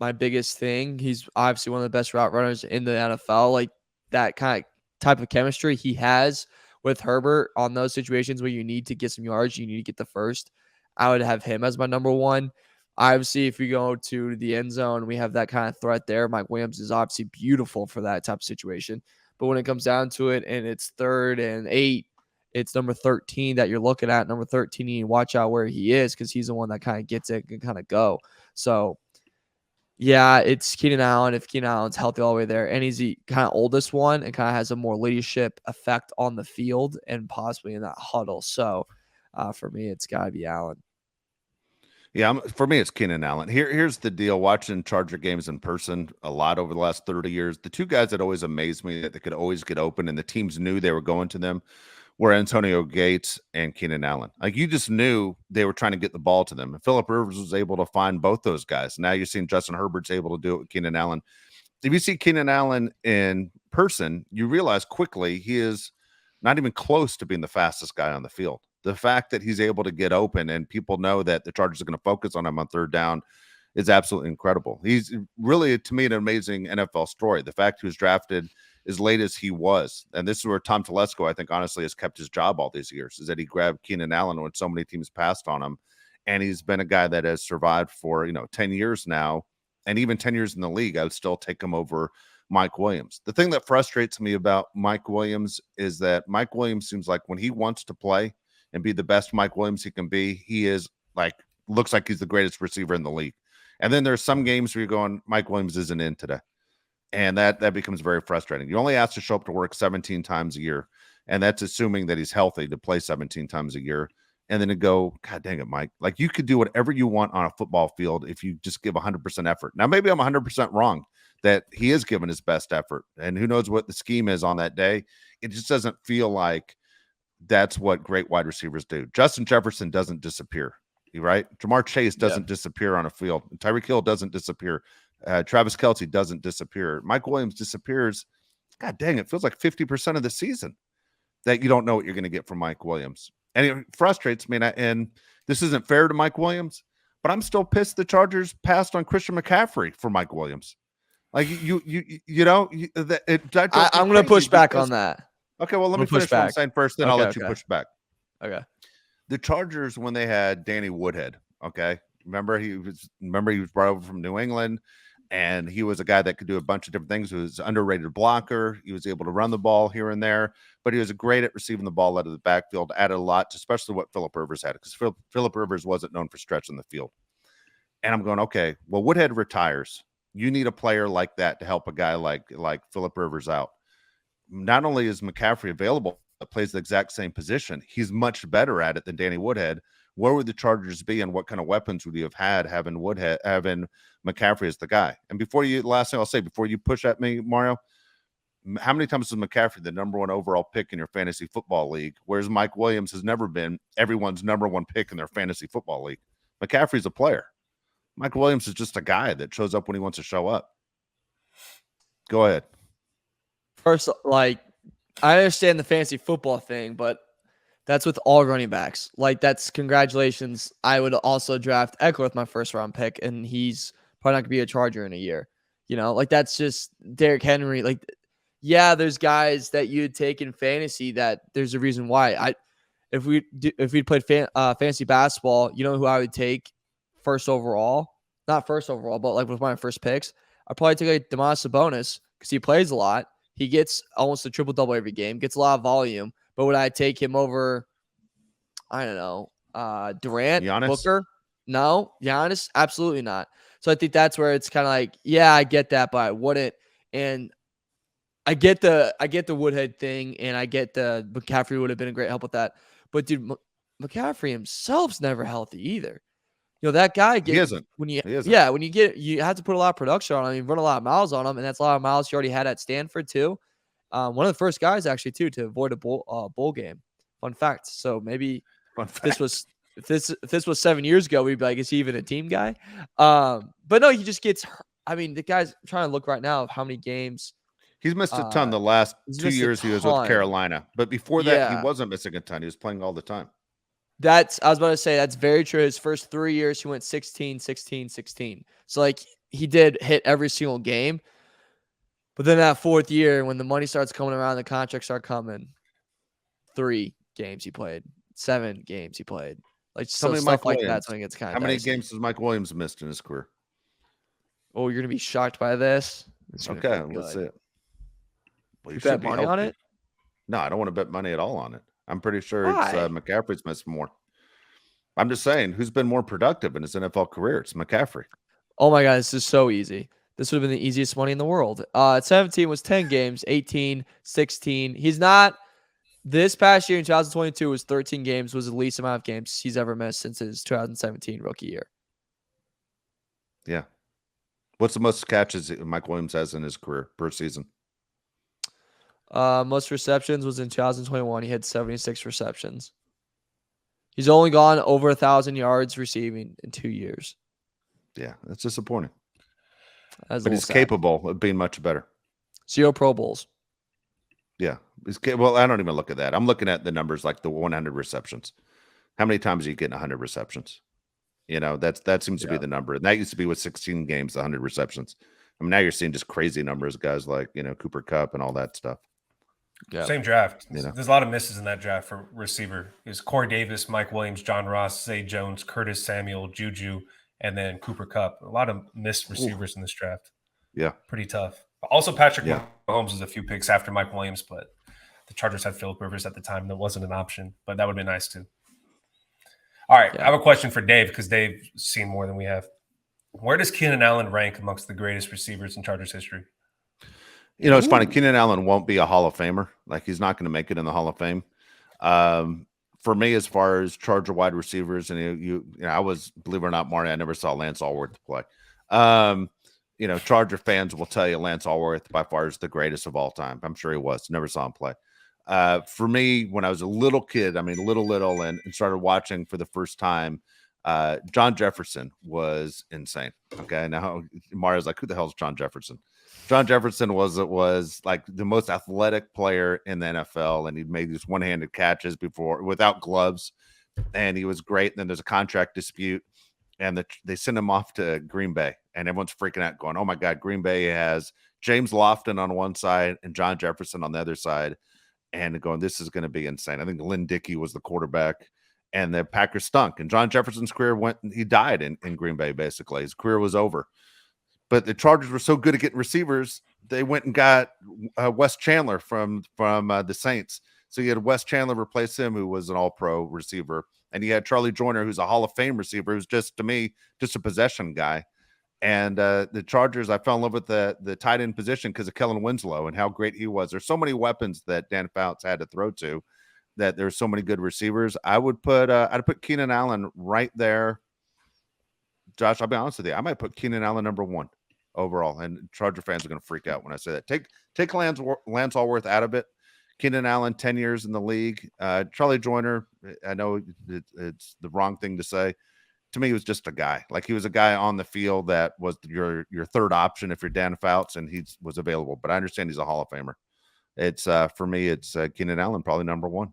Speaker 3: my biggest thing. He's obviously one of the best route runners in the NFL. Like that kind of type of chemistry he has with Herbert on those situations where you need to get some yards, you need to get the first. I would have him as my number one. Obviously, if we go to the end zone, we have that kind of threat there. Mike Williams is obviously beautiful for that type of situation. But when it comes down to it and it's 3rd and 8, it's number 13 that you're looking at. Number 13, you watch out where he is because he's the one that kind of gets it and kind of go. So, yeah, it's Keenan Allen. If Keenan Allen's healthy all the way there, and he's the kind of oldest one and kind of has a more leadership effect on the field and possibly in that huddle. So, for me, it's got to be Allen.
Speaker 1: Yeah, for me, it's Keenan Allen. Here's the deal. Watching Charger games in person a lot over the last 30 years, the two guys that always amazed me that they could always get open and the teams knew they were going to them were Antonio Gates and Keenan Allen. Like you just knew they were trying to get the ball to them. And Phillip Rivers was able to find both those guys. Now you're seeing Justin Herbert's able to do it with Keenan Allen. If you see Keenan Allen in person, you realize quickly he is not even close to being the fastest guy on the field. The fact that he's able to get open and people know that the Chargers are going to focus on him on third down is absolutely incredible. He's really, to me, an amazing NFL story. The fact he was drafted as late as he was, and this is where Tom Telesco, I think, honestly, has kept his job all these years, is that he grabbed Keenan Allen when so many teams passed on him, and he's been a guy that has survived for 10 years now, and even 10 years in the league. I would still take him over Mike Williams. The thing that frustrates me about Mike Williams is that Mike Williams seems like when he wants to play and be the best Mike Williams he can be, he is looks like he's the greatest receiver in the league. And then there's some games where you're going, Mike Williams isn't in today. And that becomes very frustrating. You only ask to show up to work 17 times a year. And that's assuming that he's healthy to play 17 times a year. And then to go, God dang it, Mike. Like you could do whatever you want on a football field if you just give 100% effort. Now, maybe I'm 100% wrong that he is giving his best effort. And who knows what the scheme is on that day. It just doesn't feel like that's what great wide receivers do. Justin Jefferson doesn't disappear, right? Jamar Chase doesn't disappear on a field. Tyreek Hill doesn't disappear. Travis Kelce doesn't disappear. Mike Williams disappears. God dang, it feels like 50% of the season that you don't know what you're going to get from Mike Williams. And it frustrates me. And this isn't fair to Mike Williams, but I'm still pissed the Chargers passed on Christian McCaffrey for Mike Williams. Like I'm
Speaker 3: going to push back on that.
Speaker 1: Okay, well, let me finish what I'm saying first, then I'll let you push back.
Speaker 3: Okay.
Speaker 1: The Chargers, when they had Danny Woodhead, okay, remember he was brought over from New England, and he was a guy that could do a bunch of different things. He was an underrated blocker. He was able to run the ball here and there, but he was great at receiving the ball out of the backfield, added a lot to especially what Phillip Rivers had, because Phillip Rivers wasn't known for stretching the field. And I'm going, okay, well, Woodhead retires. You need a player like that to help a guy like Phillip Rivers out. Not only is McCaffrey available, that plays the exact same position, he's much better at it than Danny Woodhead. Where would the Chargers be, and what kind of weapons would you have had having McCaffrey as the guy? And last thing I'll say before you push at me, Mario, how many times was McCaffrey the number 1 overall pick in your fantasy football league, whereas Mike Williams has never been everyone's number 1 pick in their fantasy football league? McCaffrey's a player. Mike Williams is just a guy that shows up when he wants to show up. Go ahead.
Speaker 3: First, I understand the fantasy football thing, but that's with all running backs. That's congratulations. I would also draft Eckler with my first round pick, and he's probably not going to be a Charger in a year. That's just Derrick Henry. There's guys that you'd take in fantasy that there's a reason why. If we'd played fantasy basketball, you know who I would take first overall? Not first overall, but with my first picks. I'd probably take Domantas Sabonis because he plays a lot. He gets almost a triple-double every game, gets a lot of volume. But would I take him over, I don't know, Durant,
Speaker 1: Giannis?
Speaker 3: Booker? No. Giannis? Absolutely not. So I think that's where it's kind of I get that, but I wouldn't. And I get the Woodhead thing, and I get the McCaffrey would have been a great help with that. But, dude, McCaffrey himself's never healthy either. That guy gets,
Speaker 1: he isn't.
Speaker 3: When you have to put a lot of production on him, you run a lot of miles on him, and that's a lot of miles you already had at Stanford too. One of the first guys actually too to avoid a bowl game. Fun fact. So maybe if this was 7 years ago, we'd be like, is he even a team guy? But no, he just gets hurt. I mean, the guy's I'm trying to look right now of how many games.
Speaker 1: He's missed a ton the last
Speaker 3: He's
Speaker 1: 2
Speaker 3: missed a
Speaker 1: years he was with
Speaker 3: ton.
Speaker 1: Carolina. But before that, he
Speaker 3: Yeah.
Speaker 1: wasn't missing a ton. He was playing all the time.
Speaker 3: I was about to say that's very true. His first 3 years, he went 16, 16, 16. So like he did hit every single game. But then that fourth year, when the money starts coming around, the contracts start coming. 3 games he played, 7 games he played. Like
Speaker 1: Tell
Speaker 3: so
Speaker 1: me
Speaker 3: stuff
Speaker 1: Mike
Speaker 3: like
Speaker 1: Williams.
Speaker 3: that's when it gets kind of
Speaker 1: How many
Speaker 3: dicey.
Speaker 1: games has Mike Williams missed in his career?
Speaker 3: Oh, you're gonna be shocked by this.
Speaker 1: Okay, let's see it. Well,
Speaker 3: you bet money on it?
Speaker 1: No, I don't want to bet money at all on it. I'm pretty sure
Speaker 3: Why?
Speaker 1: it's McCaffrey's missed more. I'm just saying, who's been more productive in his NFL career? It's McCaffrey.
Speaker 3: Oh my God, this is so easy. This would have been the easiest money in the world. 17 was 10 games, 18, 16. He's not. This past year in 2022 was 13 games, was the least amount of games he's ever missed since his 2017 rookie year.
Speaker 1: Yeah. What's the most catches Mike Williams has in his career per season?
Speaker 3: Most receptions was in 2021. He had 76 receptions. He's only gone over 1,000 yards receiving in 2 years.
Speaker 1: Yeah, that's disappointing.
Speaker 3: That's
Speaker 1: but he's capable of being much better.
Speaker 3: 0 Pro Bowls.
Speaker 1: Yeah. Well, I don't even look at that. I'm looking at the numbers like the 100 receptions. How many times are you getting 100 receptions? You know, that seems to be the number. And that used to be with 16 games, 100 receptions. I mean, now you're seeing just crazy numbers, guys like, Cooper Kupp and all that stuff.
Speaker 2: Yeah. Same draft. There's a lot of misses in that draft for receiver. It's Corey Davis, Mike Williams, John Ross, Zay Jones, Curtis Samuel, Juju, and then Cooper Kupp. A lot of missed receivers in this draft.
Speaker 1: Yeah.
Speaker 2: Pretty tough. Also, Patrick Mahomes was a few picks after Mike Williams, but the Chargers had Phillip Rivers at the time. That wasn't an option, but that would have been nice too. All right. I have a question for Dave because Dave's seen more than we have. Where does Keenan Allen rank amongst the greatest receivers in Chargers history?
Speaker 1: It's funny. Keenan Allen won't be a Hall of Famer. Like, he's not going to make it in the Hall of Fame. For me, as far as Charger wide receivers, and I was, believe it or not, Marty, I never saw Lance Allworth play. Charger fans will tell you Lance Allworth by far is the greatest of all time. I'm sure he was. Never saw him play. For me, when I was a little kid, little, and started watching for the first time, John Jefferson was insane. Okay, now Mario's like, who the hell is John Jefferson? John Jefferson was like the most athletic player in the NFL, and he'd made these one-handed catches before without gloves, and he was great. And then there's a contract dispute, and they send him off to Green Bay, and everyone's freaking out, going, "Oh my God, Green Bay has James Lofton on one side and John Jefferson on the other side," and going, "This is going to be insane." I think Lynn Dickey was the quarterback, and the Packers stunk. And John Jefferson's career he died in Green Bay. Basically, his career was over. But the Chargers were so good at getting receivers, they went and got Wes Chandler from the Saints. So you had Wes Chandler replace him, who was an all-pro receiver. And you had Charlie Joyner, who's a Hall of Fame receiver, who's just, to me, just a possession guy. And the Chargers, I fell in love with the tight end position because of Kellen Winslow and how great he was. There's so many weapons that Dan Fouts had to throw to that there's so many good receivers. I'd put Keenan Allen right there. Josh, I'll be honest with you. I might put Keenan Allen number 1 overall, and Charger fans are going to freak out when I say that. Take Lance Allworth out of it. Keenan Allen, 10 years in the league. Charlie Joyner, I know it's the wrong thing to say. To me, he was just a guy. Like, he was a guy on the field that was your third option if you're Dan Fouts, and he was available. But I understand he's a Hall of Famer. It's for me, it's Keenan Allen, probably number 1.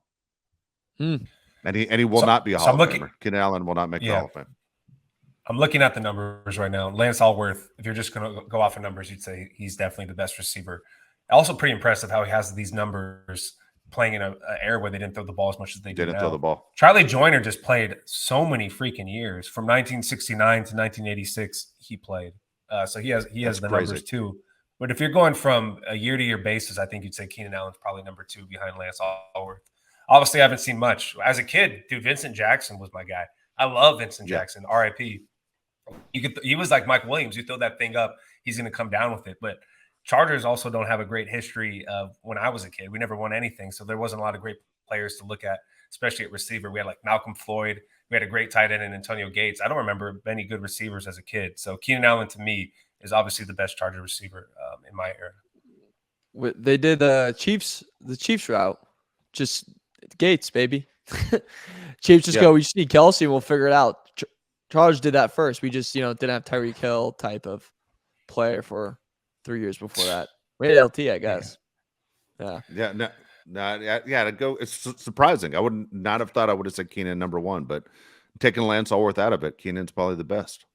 Speaker 1: And he will not be a Hall of Famer. Keenan Allen will not make the Hall of Fame.
Speaker 2: I'm looking at the numbers right now. Lance Allworth, if you're just going to go off of numbers, you'd say he's definitely the best receiver. Also pretty impressive how he has these numbers playing in an era where they didn't throw the ball as much as they did now.
Speaker 1: Throw the ball.
Speaker 2: Charlie Joyner just played so many freaking years. From 1969 to 1986, he played. So he has the crazy numbers too. But if you're going from a year-to-year basis, I think you'd say Keenan Allen's probably number 2 behind Lance Allworth. Obviously, I haven't seen much. As a kid, dude, Vincent Jackson was my guy. I love Vincent Jackson, RIP. He was like Mike Williams. You throw that thing up, he's going to come down with it. But Chargers also don't have a great history of when I was a kid. We never won anything, so there wasn't a lot of great players to look at, especially at receiver. We had like Malcolm Floyd. We had a great tight end in Antonio Gates. I don't remember many good receivers as a kid. So Keenan Allen, to me, is obviously the best Charger receiver in my era.
Speaker 3: They did the Chiefs route. Just Gates, baby. Chiefs just go, we just need Kelsey and we'll figure it out. Chargers did that first. We just, didn't have Tyreek Hill type of player for 3 years before that. We had LT, I guess. Yeah.
Speaker 1: Yeah. No, to go. It's surprising. I would not have thought I would have said Keenan number one, but taking Lance Allworth out of it, Keenan's probably the best.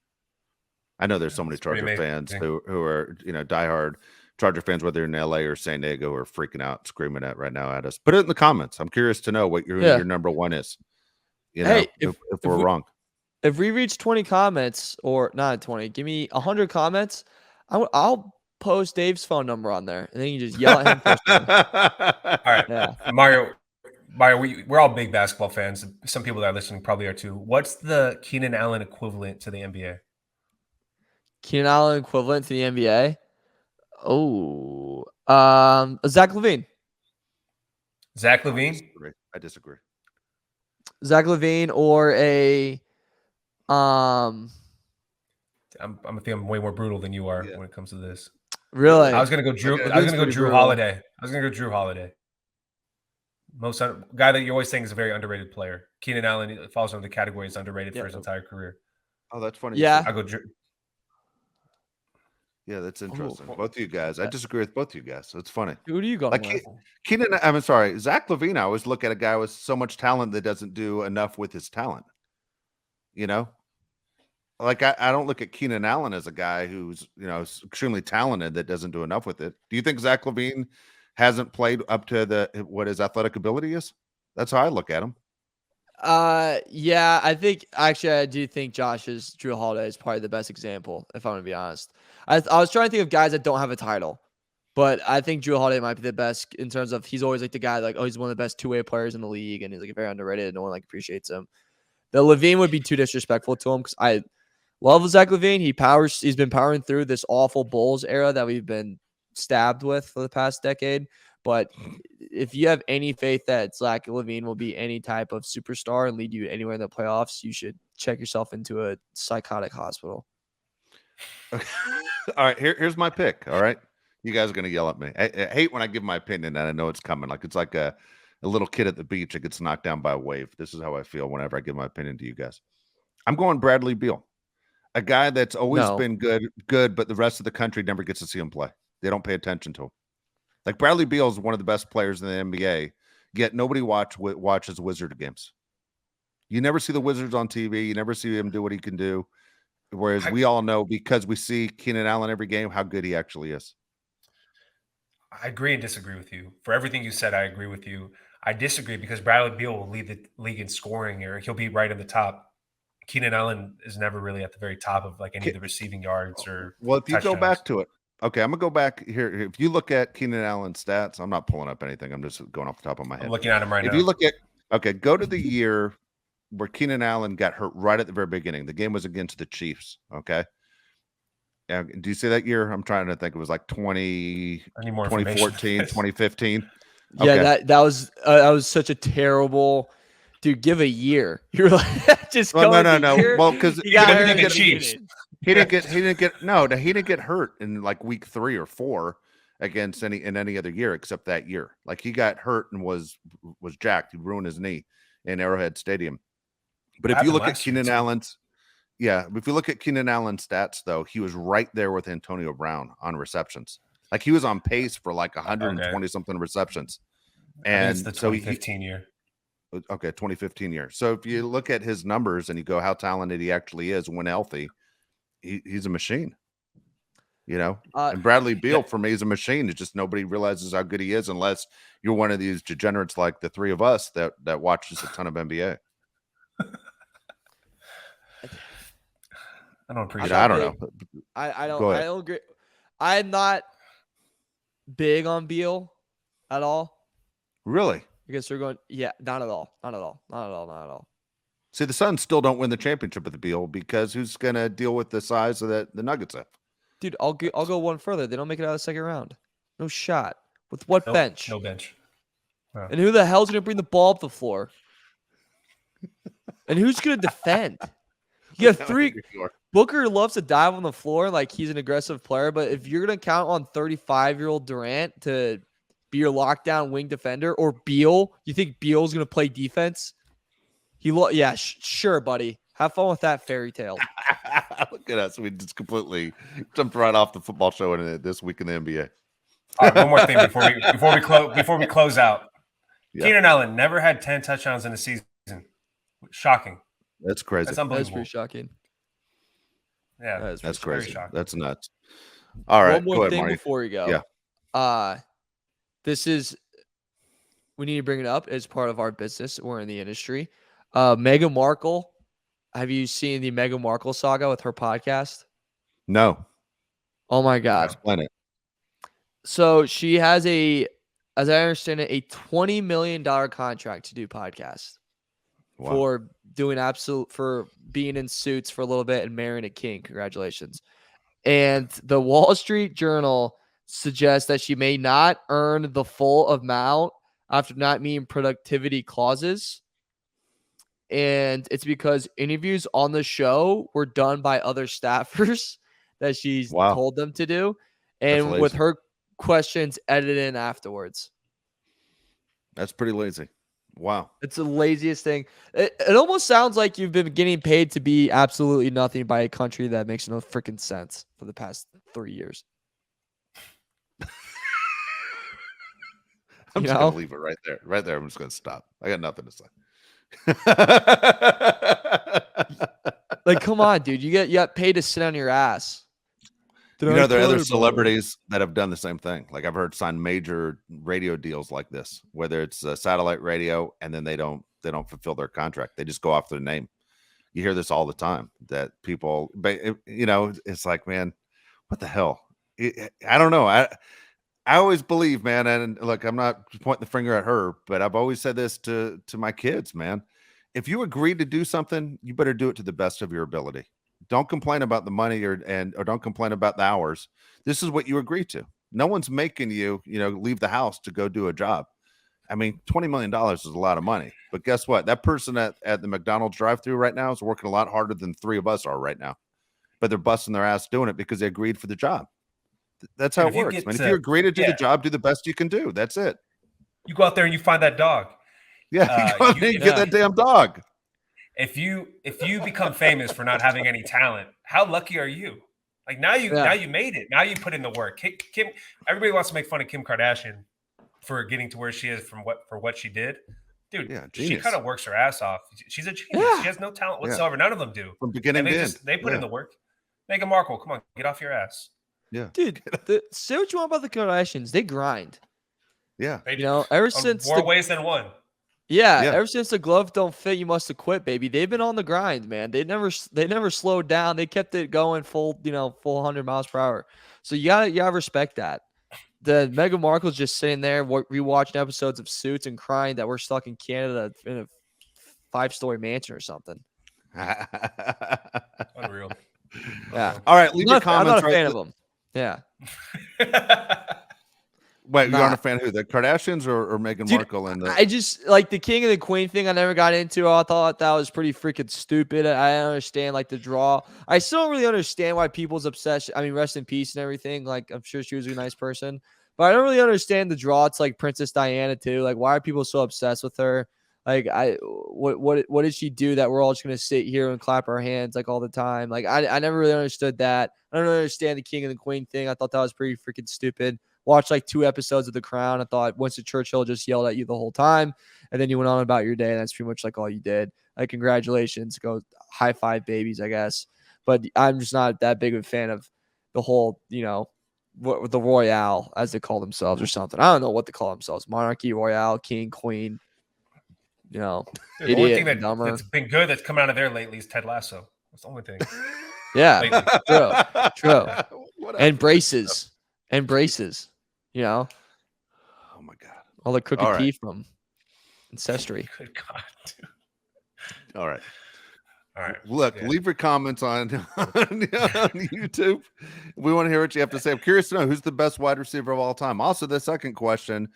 Speaker 1: I know there's so many Charger fans who are, diehard Charger fans, whether in LA or San Diego, who are freaking out, screaming right now at us. Put it in the comments. I'm curious to know what your number one is. If we're wrong.
Speaker 3: If we reach 20 comments, or not 20, give me 100 comments, I'll post Dave's phone number on there, and then you just yell at him personally.
Speaker 2: All right, yeah. Mario, we're all big basketball fans. Some people that are listening probably are too. What's the Keenan Allen equivalent to the NBA?
Speaker 3: Keenan Allen equivalent to the NBA? Oh, Zach LaVine.
Speaker 2: Zach LaVine?
Speaker 1: I disagree.
Speaker 3: Zach LaVine or a
Speaker 2: I'm way more brutal than you are when it comes to this.
Speaker 3: Really?
Speaker 2: I was gonna go Drew. I was gonna go Drew Holiday. Most guy that you're always saying is a very underrated player. Keenan Allen falls under the category as underrated for his entire career.
Speaker 1: Oh, that's funny.
Speaker 3: Yeah,
Speaker 2: I go Drew.
Speaker 1: Yeah, that's interesting. Both of you guys. I disagree with both of you guys. So it's funny.
Speaker 3: Who do you go with?
Speaker 1: Keenan, I'm sorry. Zach LaVine, I always look at a guy with so much talent that doesn't do enough with his talent. Like I don't look at Keenan Allen as a guy who's, extremely talented that doesn't do enough with it. Do you think Zach LaVine hasn't played up to what his athletic ability is? That's how I look at him.
Speaker 3: Yeah, I do think Drew Holiday is probably the best example, if I'm gonna be honest. I was trying to think of guys that don't have a title, but I think Drew Holiday might be the best in terms of he's always like the guy he's one of the best two-way players in the league, and he's like very underrated. No one appreciates him. The LaVine would be too disrespectful to him because I love Zach LaVine. He's been powering through this awful Bulls era that we've been stabbed with for the past decade. But if you have any faith that Zach LaVine will be any type of superstar and lead you anywhere in the playoffs, you should check yourself into a psychotic hospital.
Speaker 1: Okay. All right, here's my pick. All right, you guys are gonna yell at me. I hate when I give my opinion and I know it's coming. Like it's like a little kid at the beach that gets knocked down by a wave. This is how I feel whenever I give my opinion to you guys. I'm going Bradley Beal, a guy that's always been good, but the rest of the country never gets to see him play. They don't pay attention to him. Like Bradley Beal is one of the best players in the NBA, yet nobody watches Wizard games. You never see the Wizards on TV. You never see him do what he can do. Whereas we all know, because we see Keenan Allen every game, how good he actually is.
Speaker 2: I agree and disagree with you. For everything you said, I agree with you. I disagree because Bradley Beal will lead the league in scoring, or he'll be right in the top. Keenan Allen is never really at the very top of like any of the receiving yards or.
Speaker 1: Well, if you go back to it, okay, I'm gonna go back here. If you look at Keenan Allen's stats, I'm not pulling up anything. I'm just going off the top of my head.
Speaker 2: I'm looking at him right now.
Speaker 1: If you look at, go to the year where Keenan Allen got hurt right at the very beginning. The game was against the Chiefs. Okay. Do you see that year? I'm trying to think. It was like 2014, 2015.
Speaker 3: Yeah, okay. that was such a terrible. Dude, give a year. You're like just
Speaker 1: no. Well, because he didn't get hurt in like week 3 or 4 against any other year except that year. Like he got hurt and was jacked. He ruined his knee in Arrowhead Stadium. But if you look at Keenan Allen's, if you look at Keenan Allen's stats, though, he was right there with Antonio Brown on receptions. Like he was on pace for like 120 something receptions. And
Speaker 2: it's the 2015 year.
Speaker 1: Okay, 2015 year. So if you look at his numbers and you go how talented he actually is when healthy, he's a machine. And Bradley Beal for me is a machine. It's just nobody realizes how good he is unless you're one of these degenerates like the three of us that watches a ton of NBA.
Speaker 2: I don't appreciate.
Speaker 1: I don't know.
Speaker 3: I don't agree. I'm not big on Beal at all.
Speaker 1: Really?
Speaker 3: Because we're going, not at all.
Speaker 1: See, the Suns still don't win the championship with the Beal because who's going to deal with the size of the Nuggets have?
Speaker 3: Dude, I'll go one further. They don't make it out of the second round. No shot. With what bench?
Speaker 2: No bench.
Speaker 3: Wow. And who the hell's going to bring the ball up the floor? And who's going to defend? You have three. Booker loves to dive on the floor like he's an aggressive player, but if you're going to count on 35-year-old Durant to be your lockdown wing defender, or Beal, you think Beal's going to play defense? Yeah, sure, buddy. Have fun with that fairy tale.
Speaker 1: Look at us. We just completely jumped right off the football show into this week in the NBA.
Speaker 2: All right, one more thing before we close out. Yeah. Keenan Allen never had 10 touchdowns in a season. Shocking.
Speaker 1: That's crazy.
Speaker 2: That's unbelievable.
Speaker 3: That's pretty shocking.
Speaker 2: Yeah,
Speaker 1: that's crazy. That's nuts. All right,
Speaker 3: one more thing before we go.
Speaker 1: Yeah.
Speaker 3: We need to bring it up as part of our business. We're in the industry. Meghan Markle. Have you seen the Meghan Markle saga with her podcast?
Speaker 1: No.
Speaker 3: Oh my God.
Speaker 1: Explain it.
Speaker 3: So she has as I understand it, a $20 million contract to do podcasts. Wow. For being in Suits for a little bit and marrying a king. Congratulations. And the Wall Street Journal suggests that she may not earn the full amount after not meeting productivity clauses. And it's because interviews on the show were done by other staffers that she's told them to do. And with her questions edited in afterwards.
Speaker 1: That's pretty lazy. Wow.
Speaker 3: It's the laziest thing. It almost sounds like you've been getting paid to be absolutely nothing by a country that makes no freaking sense for the past 3 years.
Speaker 1: I'm just going to leave it right there. Right there. I'm just going to stop. I got nothing to say.
Speaker 3: Like, come on, dude. You got paid to sit on your ass.
Speaker 1: There are other celebrities that have done the same thing. Like I've heard sign major radio deals like this, whether it's satellite radio, and then they don't fulfill their contract. They just go off their name. You hear this all the time that people, it's like, man, what the hell? I don't know. I always believe, man, and look, I'm not pointing the finger at her, but I've always said this to my kids, man. If you agree to do something, you better do it to the best of your ability. Don't complain about the money or don't complain about the hours. This is what you agree to. No one's making you, leave the house to go do a job. I mean, $20 million is a lot of money, but guess what? That person at the McDonald's drive-thru right now is working a lot harder than 3 of us are right now, but they're busting their ass doing it because they agreed for the job. That's how it works, man. If you agree to do the job, do the best you can do. That's it.
Speaker 2: You go out there and you find that dog.
Speaker 1: Yeah, you get that damn dog.
Speaker 2: If you become famous for not having any talent, how lucky are you? Like now you made it. Now you put in the work. Kim, everybody wants to make fun of Kim Kardashian for getting to where she is for what she did. Dude, she kind of works her ass off. She's a genius. Yeah. She has no talent whatsoever. None of them do.
Speaker 1: From beginning to end.
Speaker 2: They put in the work. Meghan Markle, come on, get off your ass.
Speaker 1: Yeah.
Speaker 3: Dude, say what you want about the Kardashians. They grind.
Speaker 1: Yeah.
Speaker 3: Ever since
Speaker 2: more ways than one.
Speaker 3: Yeah, ever since the glove don't fit, you must have quit, baby. They've been on the grind, man. They never slowed down. They kept it going full 100 miles per hour. So you gotta respect that. The Meghan Markle's just sitting there rewatching episodes of Suits and crying that we're stuck in Canada in a 5-story mansion or something.
Speaker 2: Unreal.
Speaker 3: Yeah.
Speaker 1: All right, leave your comments.
Speaker 3: I'm not a fan of them. Yeah.
Speaker 1: Wait, you aren't a fan of who? The Kardashians or Meghan Markle?
Speaker 3: I just like the king and the queen thing. I never got into. I thought that was pretty freaking stupid. I understand like the draw. I still don't really understand why people's obsession. I mean, rest in peace and everything. Like I'm sure she was a nice person, but I don't really understand the draw. It's like Princess Diana too. Like why are people so obsessed with her? Like what did she do that we're all just gonna sit here and clap our hands like all the time? Like I never really understood that. I don't understand the king and the queen thing. I thought that was pretty freaking stupid. Watched like 2 episodes of The Crown. I thought Winston Churchill just yelled at you the whole time, and then you went on about your day. And that's pretty much like all you did. Like congratulations, go high five babies, I guess. But I'm just not that big of a fan of the whole, the royale as they call themselves or something. I don't know what they call themselves: monarchy, royale, king, queen.
Speaker 2: Dude, the
Speaker 3: idiot,
Speaker 2: only thing that's been good that's come out of there lately is Ted Lasso. That's the only thing.
Speaker 3: Yeah, true. And braces. Oh
Speaker 1: my God.
Speaker 3: All the crooked teeth from Ancestry.
Speaker 2: Good God, dude.
Speaker 1: All right.
Speaker 2: Look,
Speaker 1: leave your comments on YouTube. We want to hear what you have to say. I'm curious to know who's the best wide receiver of all time. Also, the second question,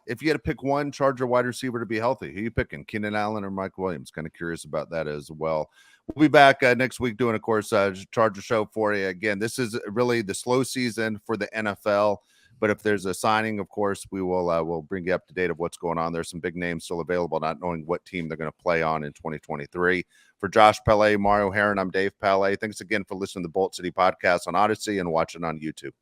Speaker 1: if you had to pick one Charger wide receiver to be healthy, who are you picking? Keenan Allen or Mike Williams? Kind of curious about that as well. We'll be back next week doing, of course, Charger show for you. Again, this is really the slow season for the NFL. But if there's a signing, of course, we will we'll bring you up to date of what's going on. There's some big names still available, not knowing what team they're going to play on in 2023. For Josh Palet, Mario Herron, I'm Dave Palet. Thanks again for listening to the Bolt City Podcast on Odyssey and watching on YouTube.